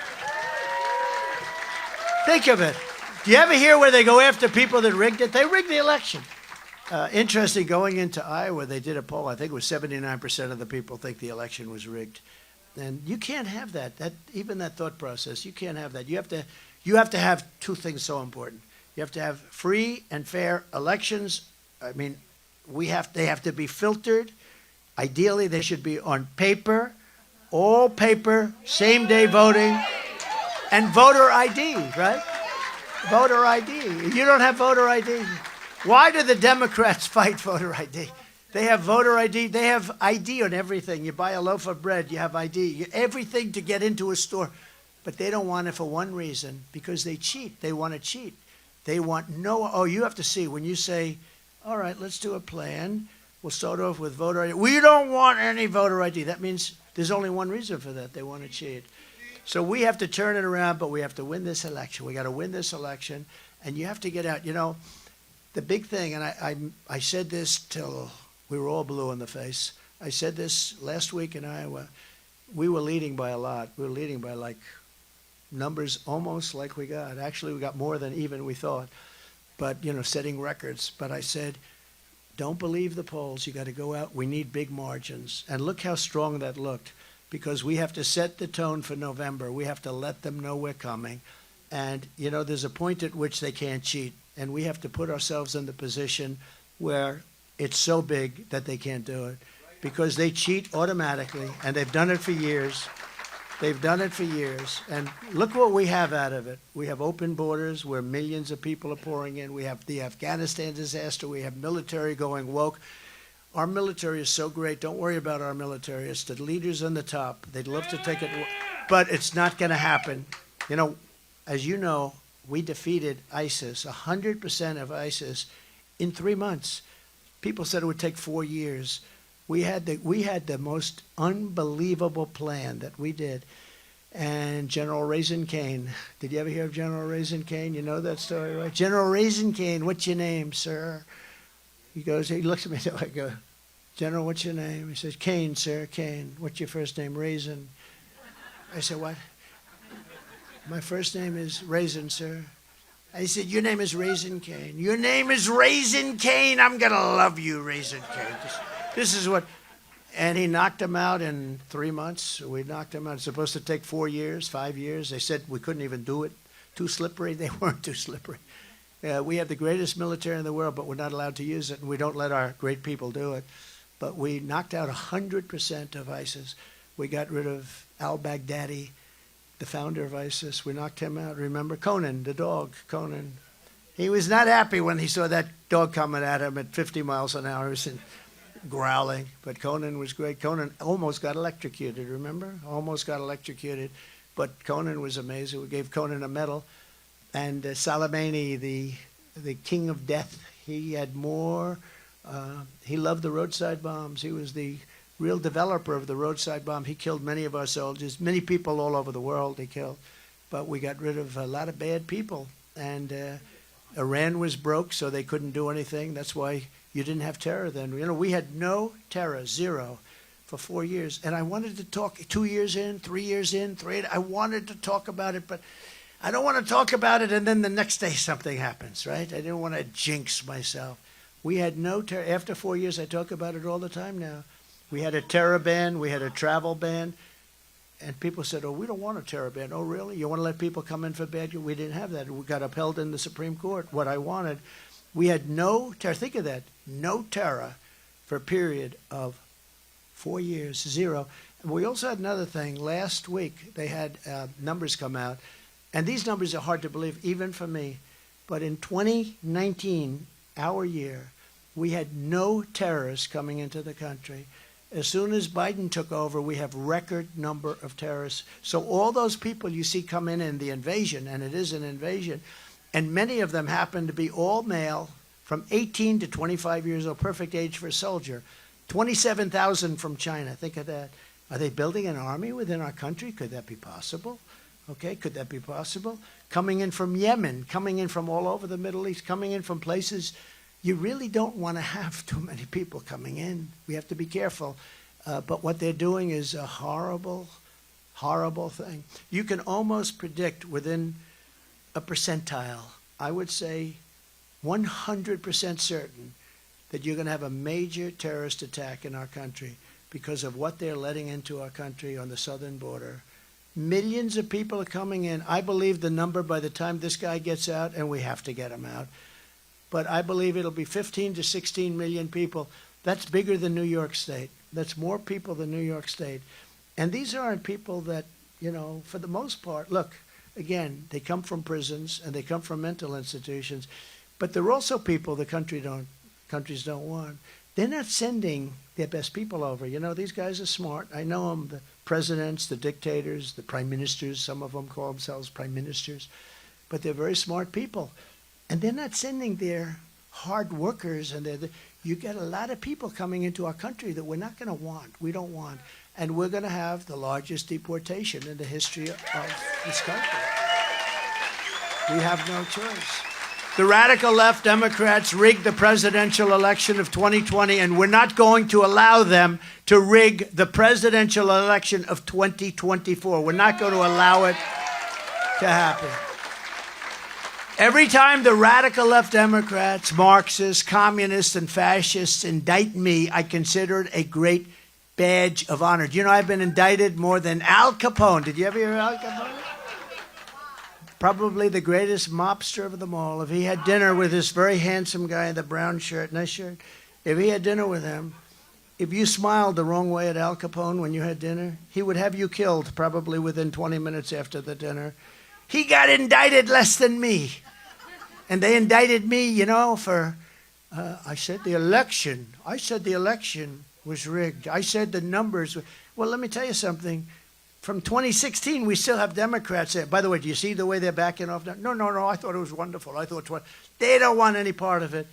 Think of it. Do you ever hear where they go after people that rigged it? They rigged the election. Interesting, going into Iowa, they did a poll. I think it was 79% of the people think the election was rigged. And you can't have that. Even that thought process, you can't have that. You have to have two things so important. You have to have free and fair elections. I mean, they have to be filtered. Ideally, they should be on paper, all paper, same-day voting, and voter ID, right? Voter ID. You don't have voter ID. Why do the Democrats fight voter ID? They have voter ID. They have ID on everything. You buy a loaf of bread, you have ID. Everything to get into a store. But they don't want it for one reason, because they cheat. They want to cheat. They want you have to see, when you say, all right, let's do a plan. We'll start off with voter ID. We don't want any voter ID. That means there's only one reason for that. They want to cheat. So we have to turn it around, but we have to win this election. We got to win this election, and you have to get out. You know, the big thing, and I said this till we were all blue in the face. I said this last week in Iowa. We were leading by a lot. We were leading by like numbers almost like we got. Actually, we got more than even we thought. But, you know, setting records. But I said, don't believe the polls. You got to go out. We need big margins. And look how strong that looked. Because we have to set the tone for November. We have to let them know we're coming. And, you know, there's a point at which they can't cheat. And we have to put ourselves in the position where it's so big that they can't do it. Because they cheat automatically, and they've done it for years. They've done it for years. And look what we have out of it. We have open borders where millions of people are pouring in. We have the Afghanistan disaster. We have military going woke. Our military is so great. Don't worry about our military. It's the leaders on the top. They'd love to take it, but it's not going to happen. You know, as you know, we defeated ISIS, 100% of ISIS, in 3 months. People said it would take 4 years. We had the most unbelievable plan that we did. And General Raisin Cane, did you ever hear of General Raisin Cane? You know that story, right? General Raisin Cane, what's your name, sir? He looks at me, I go, General, what's your name? He says, Cane, sir, Cane. What's your first name? Raisin. I said, what? My first name is Raisin, sir. I said, your name is Raisin Cane. Your name is Raisin Cane. I'm going to love you, Raisin Cane. This is what, and he knocked him out in 3 months. We knocked him out. It's supposed to take 4 years, 5 years. They said we couldn't even do it. Too slippery. They weren't too slippery. We have the greatest military in the world, but we're not allowed to use it, and we don't let our great people do it. But we knocked out 100% of ISIS. We got rid of al-Baghdadi, the founder of ISIS. We knocked him out. Remember Conan, the dog, Conan. He was not happy when he saw that dog coming at him at 50 miles an hour and growling. But Conan was great. Conan almost got electrocuted, remember? Almost got electrocuted. But Conan was amazing. We gave Conan a medal. And Soleimani, the king of death, he had more. He loved the roadside bombs. He was the real developer of the roadside bomb. He killed many of our soldiers, many people all over the world he killed. But we got rid of a lot of bad people. And Iran was broke, so they couldn't do anything. That's why you didn't have terror then. You know, we had no terror, zero, for 4 years. And I wanted to talk 2 years in, 3 years in, I wanted to talk about it, but I don't want to talk about it and then the next day something happens, right? I didn't want to jinx myself. We had no terror. After 4 years, I talk about it all the time now. We had a terror ban. We had a travel ban. And people said, oh, we don't want a terror ban. Oh, really? You want to let people come in for bad? We didn't have that. We got upheld in the Supreme Court, what I wanted. We had no terror. Think of that. No terror for a period of 4 years, zero. And we also had another thing. Last week, they had numbers come out. And these numbers are hard to believe, even for me. But in 2019, our year, we had no terrorists coming into the country. As soon as Biden took over, we have record number of terrorists. So all those people you see come in the invasion, and it is an invasion, and many of them happen to be all male, from 18 to 25 years old, perfect age for a soldier. 27,000 from China. Think of that. Are they building an army within our country? Could that be possible? Okay, could that be possible? coming in from Yemen, coming in from all over the Middle East, coming in from places you really don't want to have too many people coming in. We have to be careful. But what they're doing is a horrible, horrible thing. You can almost predict within a percentile, I would say 100% certain, that you're going to have a major terrorist attack in our country because of what they're letting into our country on the southern border. Millions of people are coming in. I believe the number by the time this guy gets out, and we have to get him out, but I believe it'll be 15 to 16 million people. That's bigger than New York State. That's more people than New York State. And these aren't people that, you know, for the most part, look, again, they come from prisons and they come from mental institutions, but they're also people the countries don't want. They're not sending their best people over. You know, these guys are smart. I know them, the presidents, the dictators, the prime ministers. Some of them call themselves prime ministers, but they're very smart people. And they're not sending their hard workers, and you get a lot of people coming into our country that we're not going to want. We don't want. And we're going to have the largest deportation in the history of this country. We have no choice. The radical left Democrats rigged the presidential election of 2020, and we're not going to allow them to rig the presidential election of 2024. We're not going to allow it to happen. Every time the radical left Democrats, Marxists, communists, and fascists indict me, I consider it a great badge of honor. Do you know I've been indicted more than Al Capone? Did you ever hear of Al Capone? Probably the greatest mobster of them all. If he had dinner with this very handsome guy in the brown shirt, nice shirt, if he had dinner with him, if you smiled the wrong way at Al Capone when you had dinner, he would have you killed probably within 20 minutes after the dinner. He got indicted less than me. And they indicted me, you know, for, I said the election was rigged. I said the numbers. Well, let me tell you something. From 2016, we still have Democrats there. By the way, do you see the way they're backing off now? No, I thought it was wonderful. They don't want any part of it.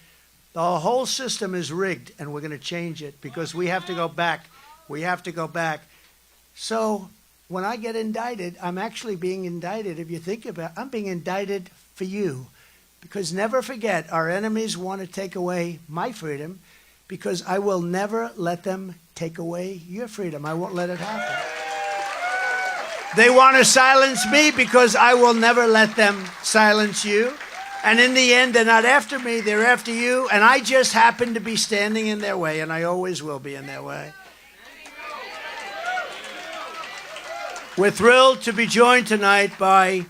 The whole system is rigged, and we're going to change it because we have to go back. We have to go back. So when I get indicted, I'm actually being indicted. If you think about it, I'm being indicted for you. Because never forget, our enemies want to take away my freedom because I will never let them take away your freedom. I won't let it happen. They want to silence me because I will never let them silence you. And in the end, they're not after me, they're after you. And I just happen to be standing in their way, and I always will be in their way. We're thrilled to be joined tonight by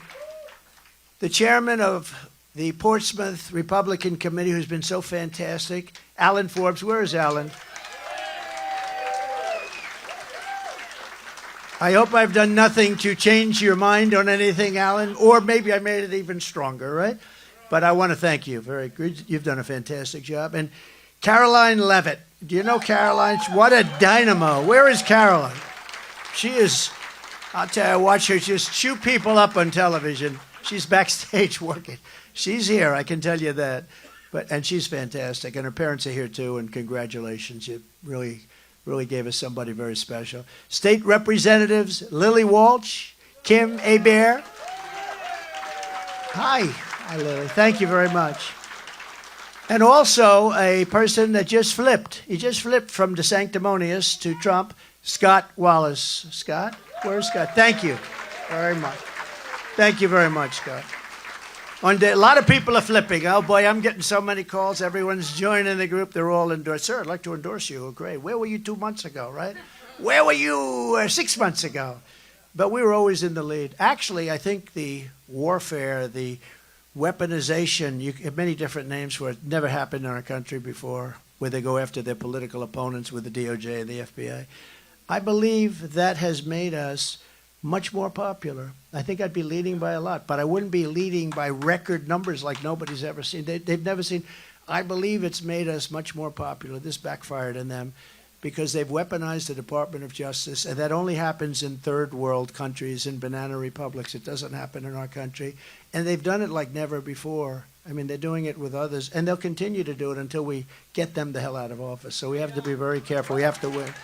the chairman of the Portsmouth Republican Committee, who's been so fantastic, Alan Forbes. Where is Alan? I hope I've done nothing to change your mind on anything, Alan, or maybe I made it even stronger, right? But I want to thank you. Very good. You've done a fantastic job. And Caroline Levitt. Do you know Caroline? What a dynamo. Where is Caroline? She is, I'll tell you, watch her just shoot people up on television. She's backstage working. She's here, I can tell you that. And she's fantastic. And her parents are here, too, and congratulations. You really gave us somebody very special. State Representatives Lily Walsh, Kim Hebert. Hi, Lily. Thank you very much. And also a person that just flipped. He just flipped from the sanctimonious to Trump, Scott Wallace. Scott? Where's Scott? Thank you very much. Thank you very much, Scott. A lot of people are flipping. Oh, boy, I'm getting so many calls. Everyone's joining the group. They're all endorsed. Sir, I'd like to endorse you. Oh, great. Where were you 2 months ago, right? Where were you 6 months ago? But we were always in the lead. Actually, I think the warfare, the weaponization, you have many different names for it, never happened in our country before, where they go after their political opponents with the DOJ and the FBI. I believe that has made us much more popular. I think I'd be leading by a lot, but I wouldn't be leading by record numbers like nobody's ever seen. They've never seen. I believe it's made us much more popular. This backfired on them because they've weaponized the Department of Justice, and that only happens in third world countries, in banana republics. It doesn't happen in our country. And they've done it like never before. I mean, they're doing it with others, and they'll continue to do it until we get them the hell out of office. So we have to be very careful. We have to win.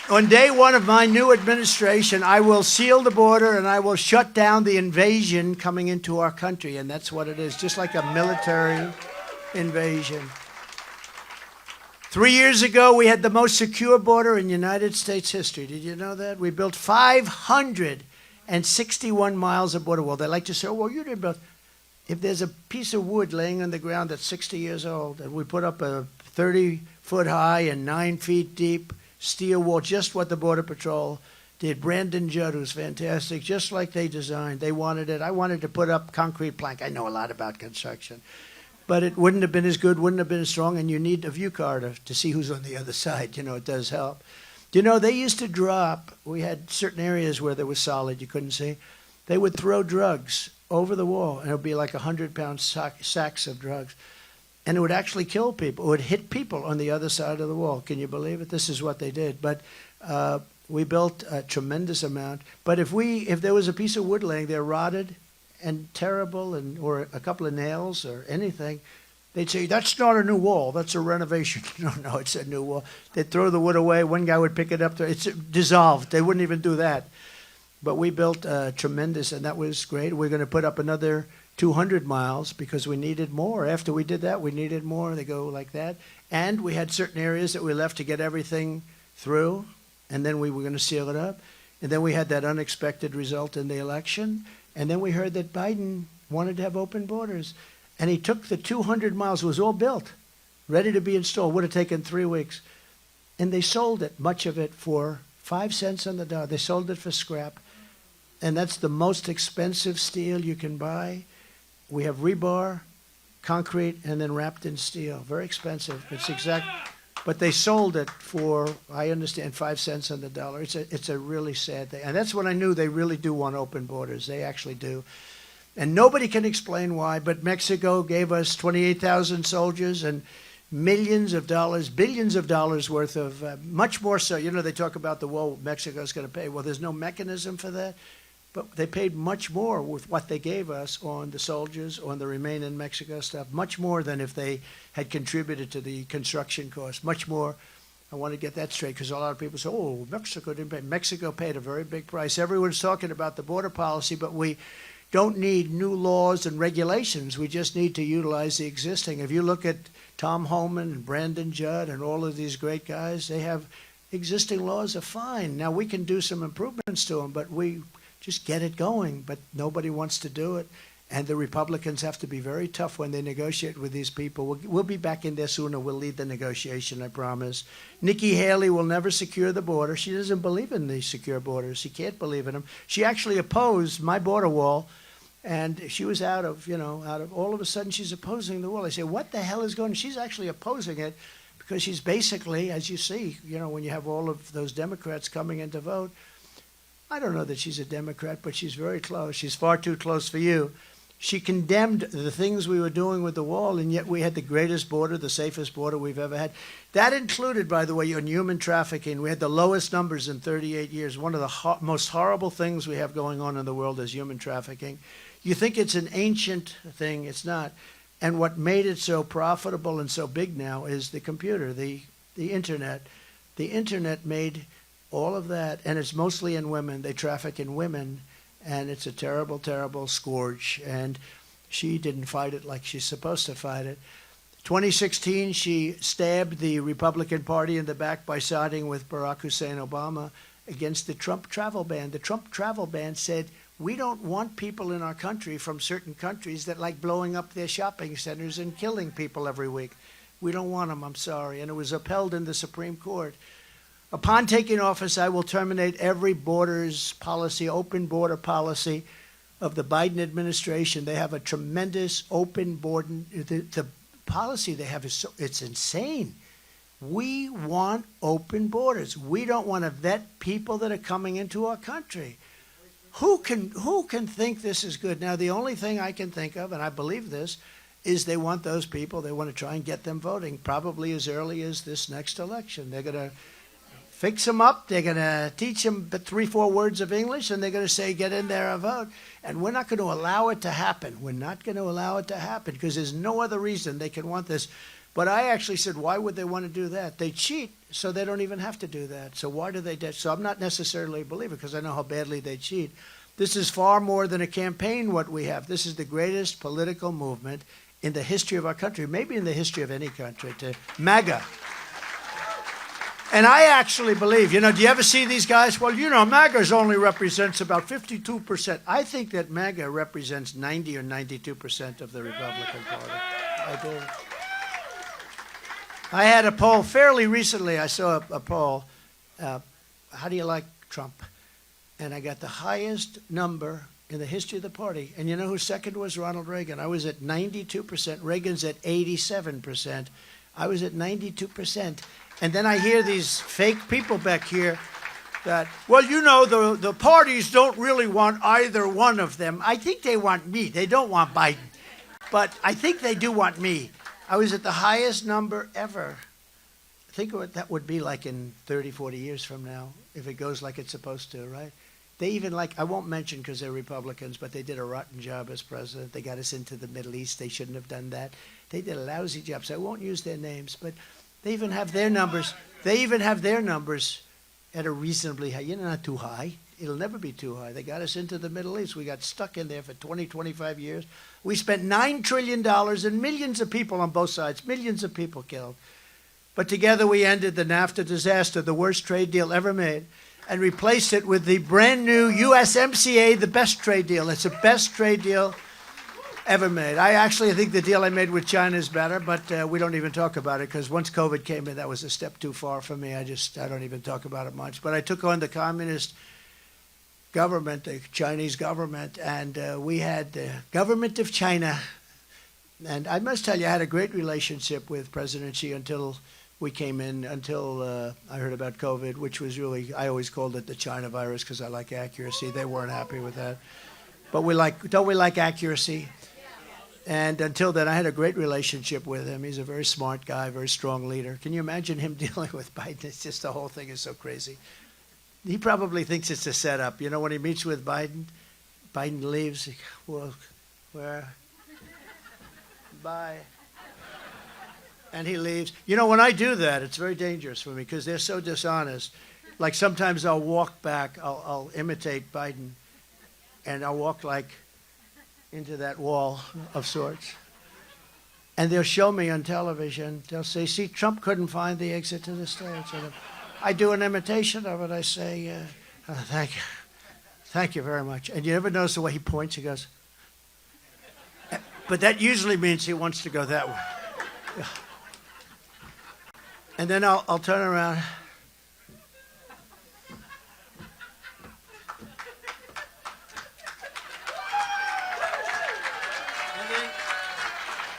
On day one of my new administration, I will seal the border and I will shut down the invasion coming into our country. And that's what it is, just like a military invasion. 3 years ago, we had the most secure border in United States history. Did you know that? We built 561 miles of border wall. They like to say, oh, well, you didn't build. If there's a piece of wood laying on the ground that's 60 years old, and we put up a 30-foot high and 9 feet deep steel wall, just what the Border Patrol did. Brandon Judd, who's fantastic, just like they designed. They wanted it. I wanted to put up concrete plank. I know a lot about construction. But it wouldn't have been as good, wouldn't have been as strong, and you need a view car to see who's on the other side. You know, it does help. You know, they used to drop, we had certain areas where there was solid, you couldn't see. They would throw drugs over the wall, and it would be like 100-pound sacks of drugs. And it would actually kill people. It would hit people on the other side of the wall. Can you believe it? This is what they did. But we built a tremendous amount. But if there was a piece of wood laying there rotted and terrible, or a couple of nails or anything, they'd say, that's not a new wall, that's a renovation. No, it's a new wall. They'd throw the wood away. One guy would pick it up. It's dissolved. They wouldn't even do that. But we built tremendous, and that was great. We're going to put up another 200 miles because we needed more. After we did that, we needed more. They go like that. And we had certain areas that we left to get everything through, and then we were going to seal it up. And then we had that unexpected result in the election. And then we heard that Biden wanted to have open borders. And he took the 200 miles, it was all built, ready to be installed. Would have taken 3 weeks. And they sold it, much of it, for 5 cents on the dollar. They sold it for scrap. And that's the most expensive steel you can buy. We have rebar, concrete, and then wrapped in steel. Very expensive. It's exact. But they sold it for, I understand, 5 cents on the dollar. It's a really sad thing. And that's when I knew they really do want open borders. They actually do. And nobody can explain why, but Mexico gave us 28,000 soldiers and millions of dollars, billions of dollars worth of, much more so. You know, they talk about the wall Mexico's going to pay. Well, there's no mechanism for that. But they paid much more with what they gave us on the soldiers, on the Remain in Mexico stuff, much more than if they had contributed to the construction costs, much more. I want to get that straight because a lot of people say, oh, Mexico didn't pay. Mexico paid a very big price. Everyone's talking about the border policy, but we don't need new laws and regulations. We just need to utilize the existing. If you look at Tom Homan and Brandon Judd and all of these great guys, they have existing laws are fine. Now, we can do some improvements to them, but we just get it going, but nobody wants to do it. And the Republicans have to be very tough when they negotiate with these people. We'll be back in there sooner. We'll lead the negotiation, I promise. Nikki Haley will never secure the border. She doesn't believe in the secure borders. She can't believe in them. She actually opposed my border wall, and she was out of all of a sudden she's opposing the wall. I say, what the hell is going on? She's actually opposing it because she's basically, as you see, when you have all of those Democrats coming in to vote, I don't know that she's a Democrat, but she's very close. She's far too close for you. She condemned the things we were doing with the wall, and yet we had the greatest border, the safest border we've ever had. That included, by the way, on human trafficking. We had the lowest numbers in 38 years. One of the most horrible things we have going on in the world is human trafficking. You think it's an ancient thing. It's not. And what made it so profitable and so big now is the computer, the Internet. The Internet made all of that, and it's mostly in women. They traffic in women, and it's a terrible, terrible scourge. And she didn't fight it like she's supposed to fight it. 2016, she stabbed the Republican Party in the back by siding with Barack Hussein Obama against the Trump travel ban. The Trump travel ban said, we don't want people in our country from certain countries that like blowing up their shopping centers and killing people every week. We don't want them, I'm sorry. And it was upheld in the Supreme Court. Upon taking office, I will terminate every borders policy, open border policy of the Biden administration. They have a tremendous open border. The policy they have it's insane. We want open borders. We don't want to vet people that are coming into our country. Who can think this is good? Now, the only thing I can think of, and I believe this, is they want those people, they want to try and get them voting, probably as early as this next election. They're going to fix them up. They're going to teach them 3-4 words of English, and they're going to say, get in there and vote. And we're not going to allow it to happen. We're not going to allow it to happen because there's no other reason they can want this. But I actually said, why would they want to do that? They cheat, so they don't even have to do that. So why do they? So I'm not necessarily a believer because I know how badly they cheat. This is far more than a campaign, what we have. This is the greatest political movement in the history of our country, maybe in the history of any country, to MAGA. And I actually believe, do you ever see these guys? Well, MAGA only represents about 52%. I think that MAGA represents 90 or 92% of the Republican Party. I do. I had a poll fairly recently. I saw a poll. How do you like Trump? And I got the highest number in the history of the party. And you know who second was? Ronald Reagan. I was at 92%. Reagan's at 87%. I was at 92%. And then I hear these fake people back here that, well, the parties don't really want either one of them. I think they want me. They don't want Biden. But I think they do want me. I was at the highest number ever. Think what that would be like in 30, 40 years from now, if it goes like it's supposed to, right? They even I won't mention because they're Republicans, but they did a rotten job as president. They got us into the Middle East. They shouldn't have done that. They did a lousy job, so I won't use their names, but they even have their numbers. They even have their numbers at a reasonably high, not too high. It'll never be too high. They got us into the Middle East. We got stuck in there for 20, 25 years. We spent $9 trillion and millions of people on both sides, millions of people killed. But together we ended the NAFTA disaster, the worst trade deal ever made, and replaced it with the brand new USMCA, the best trade deal. It's the best trade deal ever made. I actually think the deal I made with China is better, but we don't even talk about it because once COVID came in, that was a step too far for me. I don't even talk about it much. But I took on the communist government, the Chinese government, and we had the government of China. And I must tell you, I had a great relationship with President Xi until we came in, until I heard about COVID, which was really, I always called it the China virus because I like accuracy. They weren't happy with that. But don't we like accuracy? And until then, I had a great relationship with him. He's a very smart guy, very strong leader. Can you imagine him dealing with Biden? It's just, the whole thing is so crazy. He probably thinks it's a setup. When he meets with Biden, Biden leaves. Well, where? Bye. And he leaves. When I do that, it's very dangerous for me because they're so dishonest. Like sometimes I'll walk back, I'll imitate Biden, and I'll walk into that wall of sorts. And they'll show me on television, they'll say, see, Trump couldn't find the exit to the stage. And I do an imitation of it. I say, thank you. Thank you very much. And you ever notice the way he points? He goes, but that usually means he wants to go that way. Yeah. And then I'll turn around.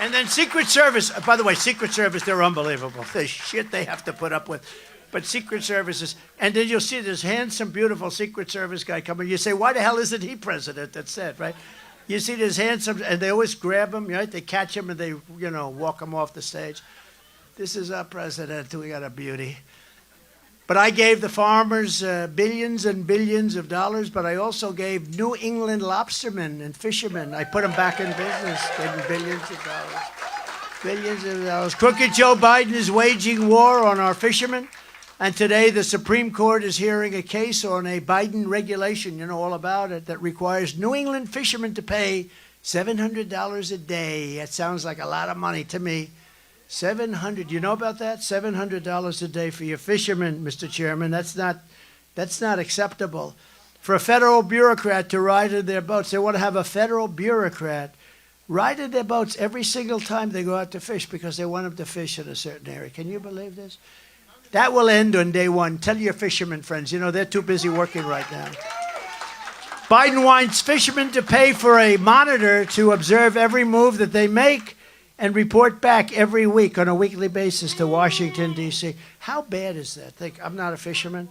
And then Secret Service, by the way, Secret Service, they're unbelievable. The shit they have to put up with. But Secret Services, and then you'll see this handsome, beautiful Secret Service guy coming. You say, why the hell isn't he president? That's it, right? You see this handsome, and they always grab him, right? They catch him and they, walk him off the stage. This is our president. We got a beauty. But I gave the farmers billions and billions of dollars, but I also gave New England lobstermen and fishermen. I put them back in business, gave them billions of dollars. Billions of dollars. Crooked Joe Biden is waging war on our fishermen. And today the Supreme Court is hearing a case on a Biden regulation, all about it, that requires New England fishermen to pay $700 a day. That sounds like a lot of money to me. $700, you know about that? $700 a day for your fishermen, Mr. Chairman. That's not acceptable. For a federal bureaucrat to ride in their boats, they want to have a federal bureaucrat ride in their boats every single time they go out to fish because they want them to fish in a certain area. Can you believe this? That will end on day one. Tell your fishermen friends, they're too busy working right now. Biden wants fishermen to pay for a monitor to observe every move that they make and report back every week on a weekly basis to Washington, D.C. How bad is that? I'm not a fisherman.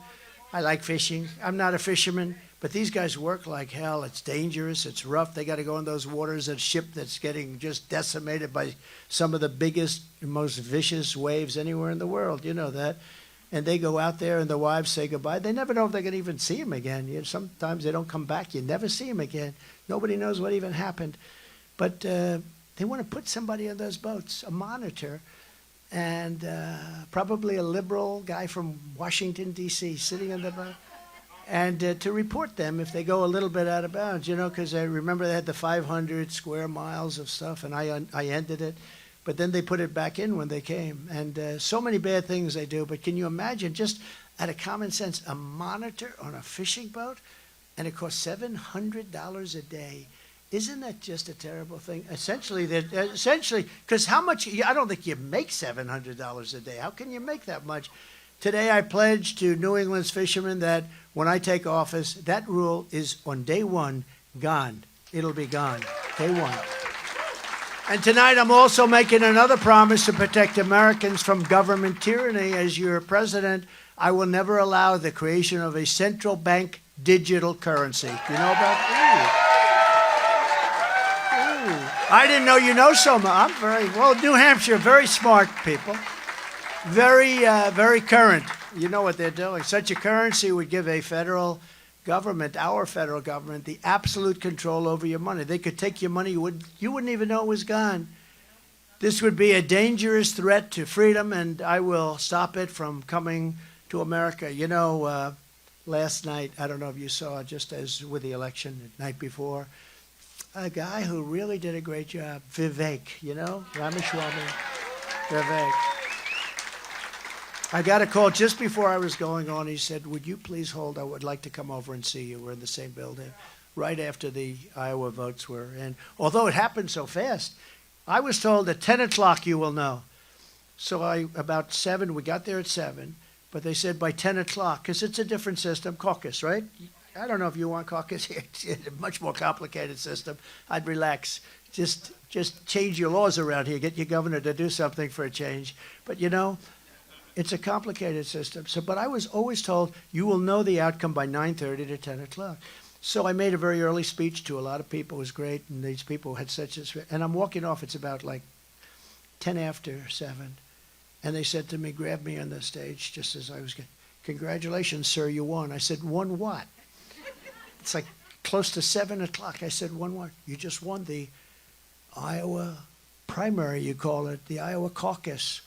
I like fishing. I'm not a fisherman. But these guys work like hell. It's dangerous. It's rough. They got to go in those waters, a ship that's getting just decimated by some of the biggest, most vicious waves anywhere in the world. You know that. And they go out there and the wives say goodbye. They never know if they can even see him again. Sometimes they don't come back. You never see him again. Nobody knows what even happened. But they want to put somebody on those boats, a monitor, and probably a liberal guy from Washington, D.C., sitting on the boat, and to report them if they go a little bit out of bounds, you know, because I remember they had the 500 square miles of stuff, and I ended it. But then they put it back in when they came. And so many bad things they do. But can you imagine, just out of common sense, a monitor on a fishing boat? And it costs $700 a day. Isn't that just a terrible thing? Essentially, because how much, I don't think you make $700 a day. How can you make that much? Today I pledged to New England's fishermen that when I take office, that rule is on day one gone. It'll be gone, day one. And tonight I'm also making another promise to protect Americans from government tyranny. As your president, I will never allow the creation of a central bank digital currency. You know about that? Ooh. I didn't know you know so much. I'm very, well, New Hampshire, very smart people. Very current. You know what they're doing. Such a currency would give a federal government, our federal government, the absolute control over your money. They could take your money, you wouldn't even know it was gone. This would be a dangerous threat to freedom, and I will stop it from coming to America. You know, last night, I don't know if you saw, just as with the election the night before, a guy who really did a great job, Vivek, you know, Ramaswamy, Vivek. I got a call just before I was going on. He said, would you please hold? I would like to come over and see you. We're in the same building. Right after the Iowa votes were in. Although it happened so fast, I was told at 10 o'clock you will know. So about 7, we got there at 7, but they said by 10 o'clock, because it's a different system, caucus, right? I don't know if you want caucus here. It's a much more complicated system. I'd relax. Just change your laws around here. Get your governor to do something for a change. But you know, it's a complicated system. So, but I was always told, you will know the outcome by 9:30 to 10 o'clock. So I made a very early speech to a lot of people. It was great, and these people had such a... And I'm walking off, it's about like 10 after 7. And they said to me, grab me on the stage just as I was getting, congratulations, sir, you won. I said, won what? It's like close to 7 o'clock. I said, won what? You just won the Iowa primary, you call it, the Iowa caucus.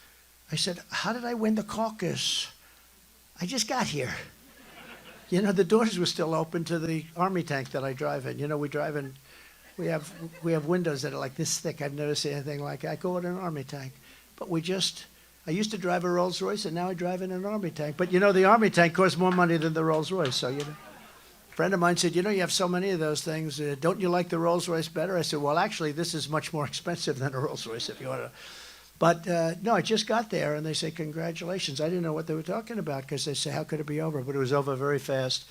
I said, how did I win the caucus? I just got here. You know, the doors were still open to the army tank that I drive in. You know, we drive in, we have windows that are like this thick. I've never seen anything like it. I go in an army tank. But I used to drive a Rolls Royce, and now I drive in an army tank. But you know, the army tank costs more money than the Rolls Royce. So, you know, a friend of mine said, you know, you have so many of those things. Don't you like the Rolls Royce better? I said, well, actually, this is much more expensive than a Rolls Royce if you want to. But no, I just got there, and they say, congratulations. I didn't know what they were talking about, because they say, how could it be over? But it was over very fast.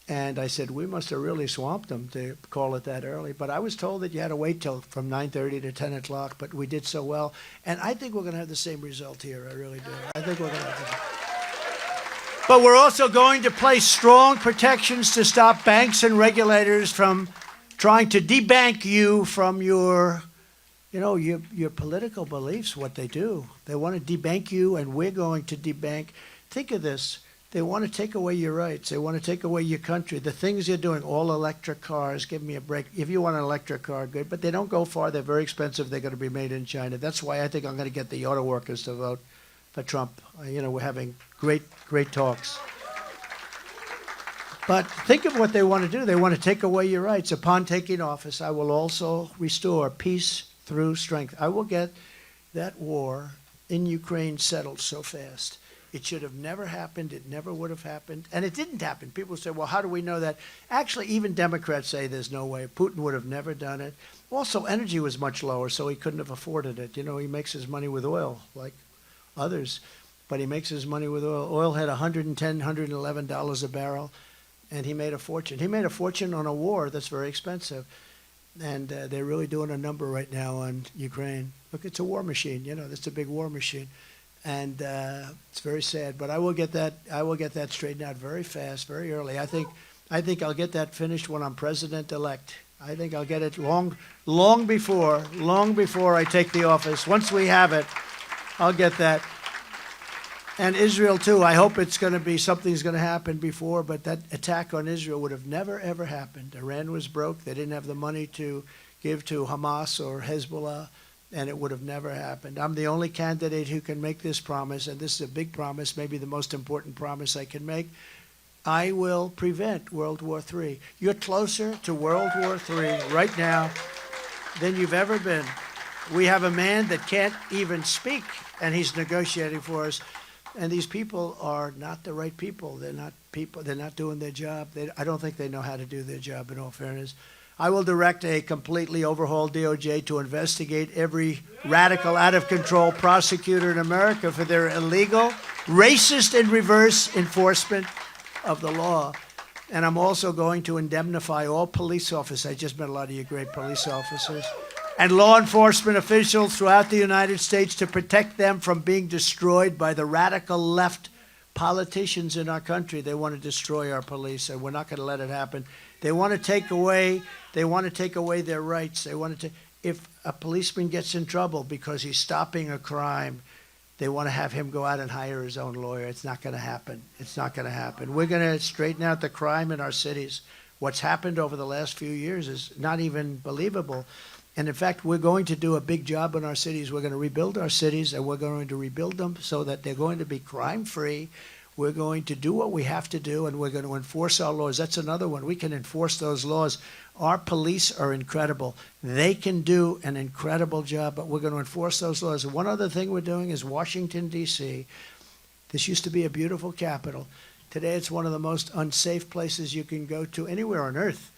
And I said, we must have really swamped them to call it that early. But I was told that you had to wait till from 9:30 to 10 o'clock, but we did so well. And I think we're going to have the same result here. I really do. I think we're going to have But we're also going to place strong protections to stop banks and regulators from trying to debank you from your... You know, your political beliefs, what they do. They want to debank you, and we're going to debank. Think of this. They want to take away your rights. They want to take away your country. The things you're doing, all electric cars, give me a break. If you want an electric car, good. But they don't go far. They're very expensive. They're going to be made in China. That's why I think I'm going to get the auto workers to vote for Trump. You know, we're having great talks. But think of what they want to do. They want to take away your rights. Upon taking office, I will also restore peace through strength. I will get that war in Ukraine settled so fast. It should have never happened. It never would have happened. And it didn't happen. People say, well, how do we know that? Actually, even Democrats say there's no way. Putin would have never done it. Also, energy was much lower, so he couldn't have afforded it. You know, he makes his money with oil, like others. But he makes his money with oil. Oil had $110, $111 a barrel, and he made a fortune. He made a fortune on a war that's very expensive. And they're really doing a number right now on Ukraine. Look, it's a war machine. You know, it's a big war machine, and it's very sad. But I will get that straightened out very fast, very early. I think I'll get that finished when I'm president-elect. I think I'll get it long before I take the office. Once we have it, I'll get that. And Israel, too. I hope it's going to be something's going to happen before, but that attack on Israel would have never, ever happened. Iran was broke. They didn't have the money to give to Hamas or Hezbollah. and it would have never happened. I'm the only candidate who can make this promise, and this is a big promise, maybe the most important promise I can make. I will prevent World War III. You're closer to World War III right now than you've ever been. We have a man that can't even speak, and he's negotiating for us. And these people are not the right people. They're not people. They're not doing their job. I don't think they know how to do their job, in all fairness. I will direct a completely overhauled DOJ to investigate every radical, out-of-control prosecutor in America for their illegal, racist, and reverse enforcement of the law. And I'm also going to indemnify all police officers. I just met a lot of you great police officers and law enforcement officials throughout the United States to protect them from being destroyed by the radical left politicians in our country. They want to destroy our police, and we're not going to let it happen. They want to take away their rights. If a policeman gets in trouble because he's stopping a crime, they want to have him go out and hire his own lawyer. It's not going to happen. It's not going to happen. We're going to straighten out the crime in our cities. What's happened over the last few years is not even believable. And in fact, we're going to do a big job in our cities. We're going to rebuild our cities, and we're going to rebuild them so that they're going to be crime-free. We're going to do what we have to do, and we're going to enforce our laws. That's another one. We can enforce those laws. Our police are incredible. They can do an incredible job, but we're going to enforce those laws. And one other thing we're doing is Washington, D.C. This used to be a beautiful capital. Today, it's one of the most unsafe places you can go to anywhere on earth,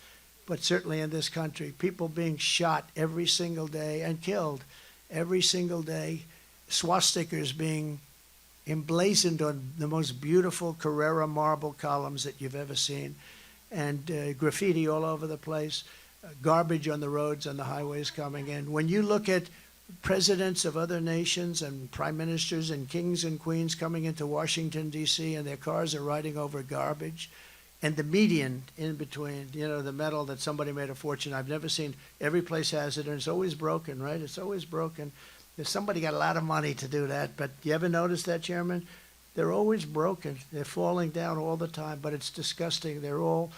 but certainly in this country. People being shot every single day and killed every single day. Swastikas being emblazoned on the most beautiful Carrara marble columns that you've ever seen, and graffiti all over the place, garbage on the roads and the highways coming in. When you look at presidents of other nations and prime ministers and kings and queens coming into Washington, D.C., and their cars are riding over garbage, and the median in between, the metal that somebody made a fortune. I've never seen, every place has it, and it's always broken, right? It's always broken. If somebody got a lot of money to do that, but you ever notice that, Chairman? They're always broken. They're falling down all the time, but it's disgusting. They're all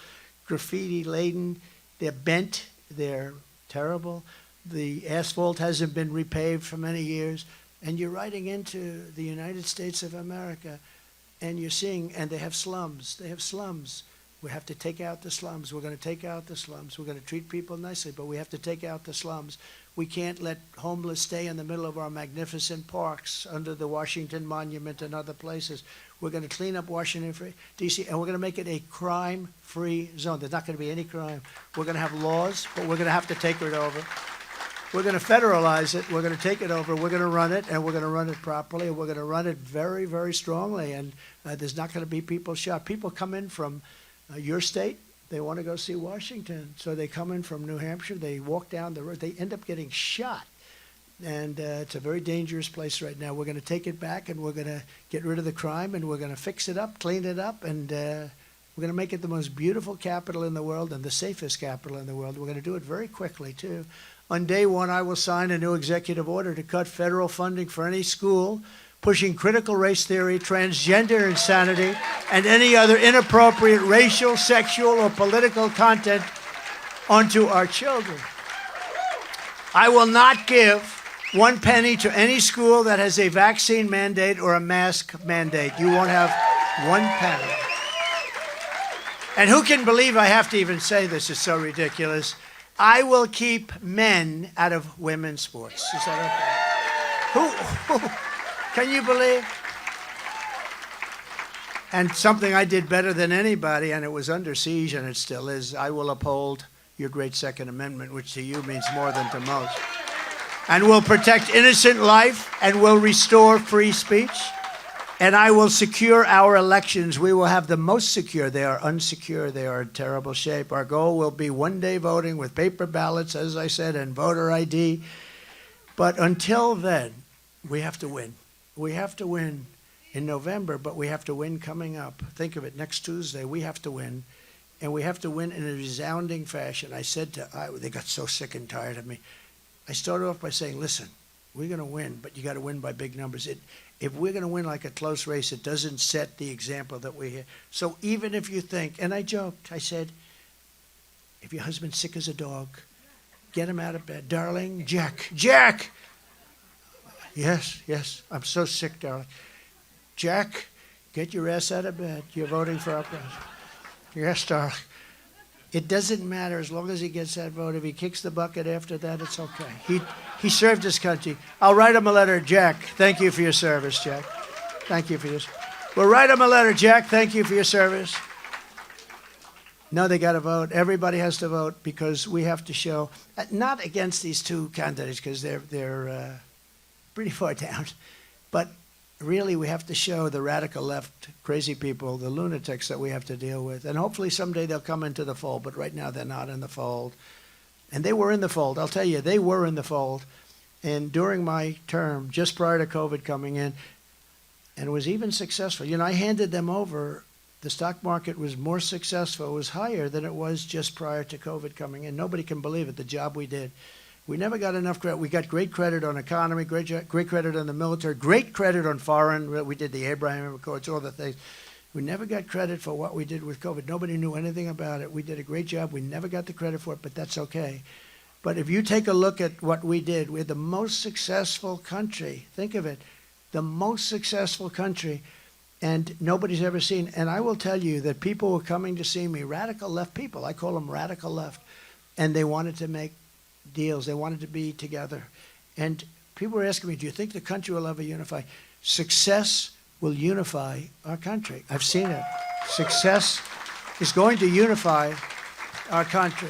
graffiti-laden. They're bent. They're terrible. The asphalt hasn't been repaved for many years, and you're riding into the United States of America, and you're seeing, and they have slums. They have slums. We have to take out the slums. We're going to take out the slums. We're going to treat people nicely, but we have to take out the slums. We can't let homeless stay in the middle of our magnificent parks under the Washington Monument and other places. We're going to clean up Washington, D.C., and we're going to make it a crime-free zone. There's not going to be any crime. We're going to have laws, but we're going to have to take it over. We're going to federalize it. We're going to take it over. We're going to run it, and we're going to run it properly, and we're going to run it very, very strongly. And there's not going to be people shot. People come in from your state. They want to go see Washington. So they come in from New Hampshire. They walk down the road. They end up getting shot. And it's a very dangerous place right now. We're going to take it back, and we're going to get rid of the crime, and we're going to fix it up, clean it up, and we're going to make it the most beautiful capital in the world and the safest capital in the world. We're going to do it very quickly, too. On day one, I will sign a new executive order to cut federal funding for any school pushing critical race theory, transgender insanity, and any other inappropriate racial, sexual, or political content onto our children. I will not give 1 penny to any school that has a vaccine mandate or a mask mandate. You won't have 1 penny. And who can believe I have to even say this? It's so ridiculous. I will keep men out of women's sports. Is that okay? Who can you believe? And something I did better than anybody, and it was under siege, and it still is, I will uphold your great Second Amendment, which to you means more than to most. And will protect innocent life, and will restore free speech. And I will secure our elections. We will have the most secure. They are unsecure. They are in terrible shape. Our goal will be one-day voting with paper ballots, as I said, and voter ID. But until then, we have to win. We have to win in November, but we have to win coming up. Think of it, next Tuesday, we have to win. And we have to win in a resounding fashion. I said to Iowa, they got so sick and tired of me. I started off by saying, listen, we're going to win, but you got to win by big numbers. If we're going to win like a close race, it doesn't set the example that we have. So even if you think, and I joked, I said, if your husband's sick as a dog, get him out of bed. Darling, Jack, Yes, yes. I'm so sick, darling. Jack, get your ass out of bed. You're voting for our president. Yes, darling. It doesn't matter as long as he gets that vote. If he kicks the bucket after that, it's okay. He served his country. I'll write him a letter. Jack, thank you for your service, Jack. Thank you for your service. We'll write him a letter. Jack, thank you for your service. No, they got to vote. Everybody has to vote because we have to show, not against these two candidates because they're pretty far down, but really we have to show the radical left, crazy people, the lunatics that we have to deal with. And hopefully someday they'll come into the fold, but right now they're not in the fold. And they were in the fold. I'll tell you, they were in the fold. And during my term, just prior to COVID coming in, and it was even successful. You know, I handed them over. The stock market was more successful, it was higher than it was just prior to COVID coming in. Nobody can believe it, the job we did. We never got enough credit. We got great credit on economy, great credit on the military, great credit on foreign. We did the Abraham Accords, all the things. We never got credit for what we did with COVID. Nobody knew anything about it. We did a great job. We never got the credit for it, but that's okay. But if you take a look at what we did, we're the most successful country. Think of it, the most successful country, and nobody's ever seen. And I will tell you that people were coming to see me, radical left people. I call them radical left, and they wanted to make deals. They wanted to be together. And people were asking me, do you think the country will ever unify? Success will unify our country. I've seen it. Success is going to unify our country.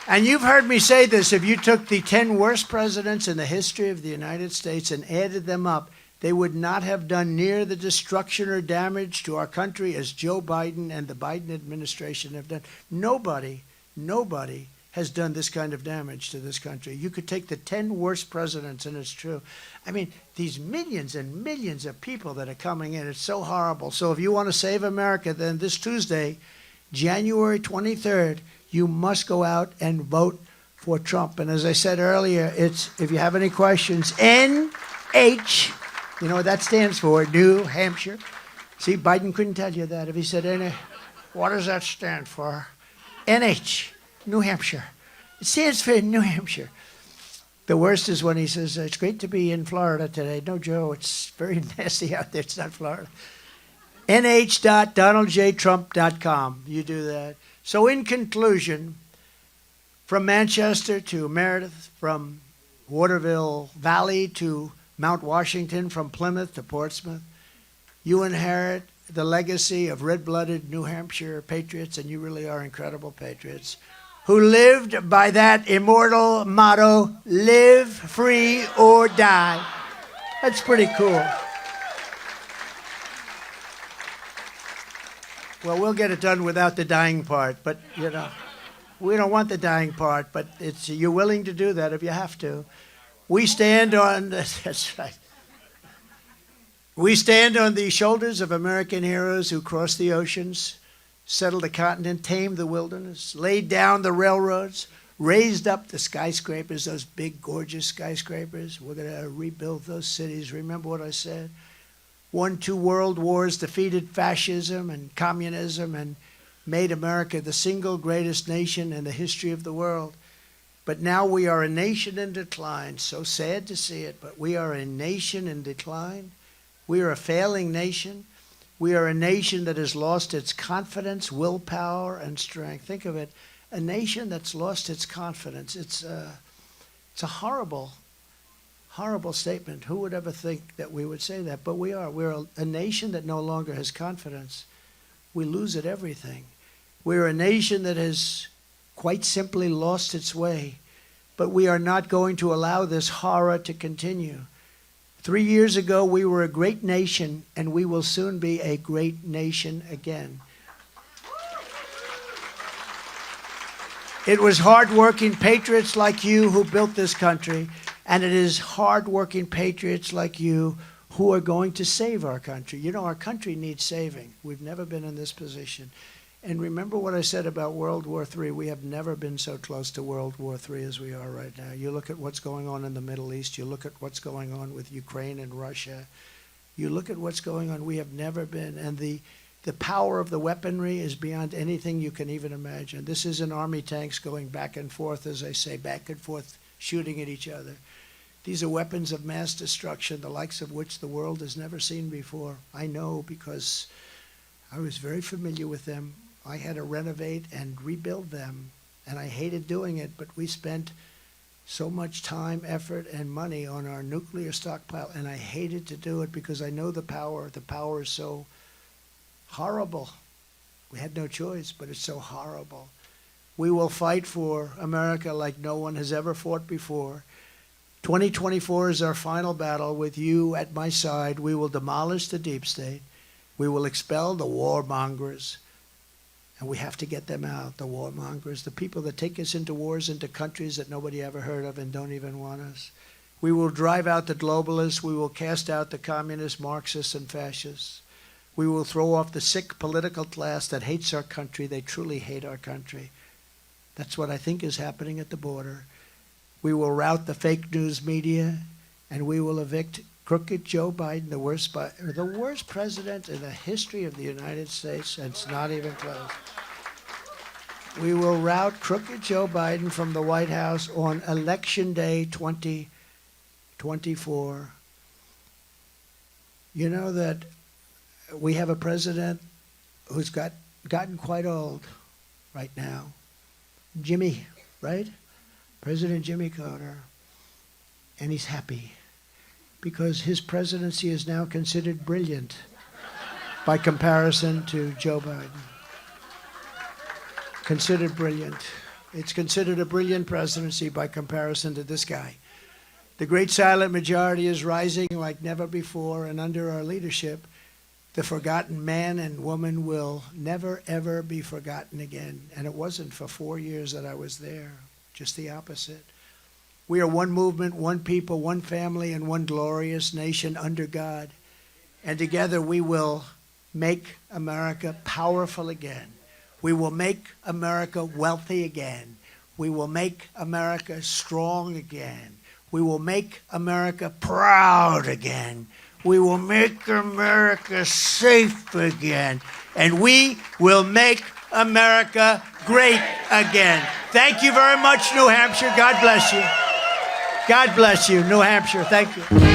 And you've heard me say this, if you took the 10 worst presidents in the history of the United States and added them up, they would not have done near the destruction or damage to our country as Joe Biden and the Biden administration have done. Nobody has done this kind of damage to this country. You could take the 10 worst presidents, and it's true. I mean, these millions and millions of people that are coming in, it's so horrible. So if you want to save America, then this Tuesday, January 23rd, you must go out and vote for Trump. And as I said earlier, it's, if you have any questions, NH, you know what that stands for, New Hampshire. See, Biden couldn't tell you that. If he said, what does that stand for? NH. New Hampshire. It stands for New Hampshire. The worst is when he says, it's great to be in Florida today. No, Joe, it's very nasty out there. It's not Florida. nh.donaldjtrump.com. You do that. So in conclusion, from Manchester to Meredith, from Waterville Valley to Mount Washington, from Plymouth to Portsmouth, you inherit the legacy of red-blooded New Hampshire patriots, and you really are incredible patriots, who lived by that immortal motto, live free or die. That's pretty cool. Well, we'll get it done without the dying part, but, you know, we don't want the dying part, but it's, you're willing to do that if you have to. We stand on, that's right. We stand on the shoulders of American heroes who crossed the oceans, settled the continent, tamed the wilderness, laid down the railroads, raised up the skyscrapers, those big, gorgeous skyscrapers. We're going to rebuild those cities. Remember what I said? Won 2 world wars, defeated fascism and communism, and made America the single greatest nation in the history of the world. But now we are a nation in decline. So sad to see it, but we are a nation in decline. We are a failing nation. We are a nation that has lost its confidence, willpower, and strength. Think of it, a nation that's lost its confidence. It's a horrible, horrible statement. Who would ever think that we would say that? But we are. We're a nation that no longer has confidence. We lose at everything. We're a nation that has quite simply lost its way. But we are not going to allow this horror to continue. 3 years ago, we were a great nation, and we will soon be a great nation again. It was hard-working patriots like you who built this country, and it is hard-working patriots like you who are going to save our country. You know, our country needs saving. We've never been in this position. And remember what I said about World War III. We have never been so close to World War III as we are right now. You look at what's going on in the Middle East. You look at what's going on with Ukraine and Russia. You look at what's going on. We have never been. And the power of the weaponry is beyond anything you can even imagine. This isn't Army tanks going back and forth, as I say, back and forth, shooting at each other. These are weapons of mass destruction, the likes of which the world has never seen before. I know because I was very familiar with them. I had to renovate and rebuild them, and I hated doing it, but we spent so much time, effort, and money on our nuclear stockpile, and I hated to do it because I know the power. The power is so horrible. We had no choice, but it's so horrible. We will fight for America like no one has ever fought before. 2024 is our final battle. With you at my side, we will demolish the deep state. We will expel the warmongers. And we have to get them out, the warmongers, the people that take us into wars, into countries that nobody ever heard of and don't even want us. We will drive out the globalists. We will cast out the communists, Marxists, and fascists. We will throw off the sick political class that hates our country. They truly hate our country. That's what I think is happening at the border. We will rout the fake news media, and we will evict crooked Joe Biden, the worst president in the history of the United States, and it's not even close. We will rout crooked Joe Biden from the White House on Election Day 2024. You know that we have a president who's gotten quite old right now. Jimmy, right? President Jimmy Carter. And he's happy because his presidency is now considered brilliant by comparison to Joe Biden. Considered brilliant. It's considered a brilliant presidency by comparison to this guy. The great silent majority is rising like never before, and under our leadership, the forgotten man and woman will never, ever be forgotten again. And it wasn't for 4 years that I was there, just the opposite. We are one movement, one people, one family, and one glorious nation under God. And together we will make America powerful again. We will make America wealthy again. We will make America strong again. We will make America proud again. We will make America safe again. And we will make America great again. Thank you very much, New Hampshire. God bless you. God bless you, New Hampshire. Thank you.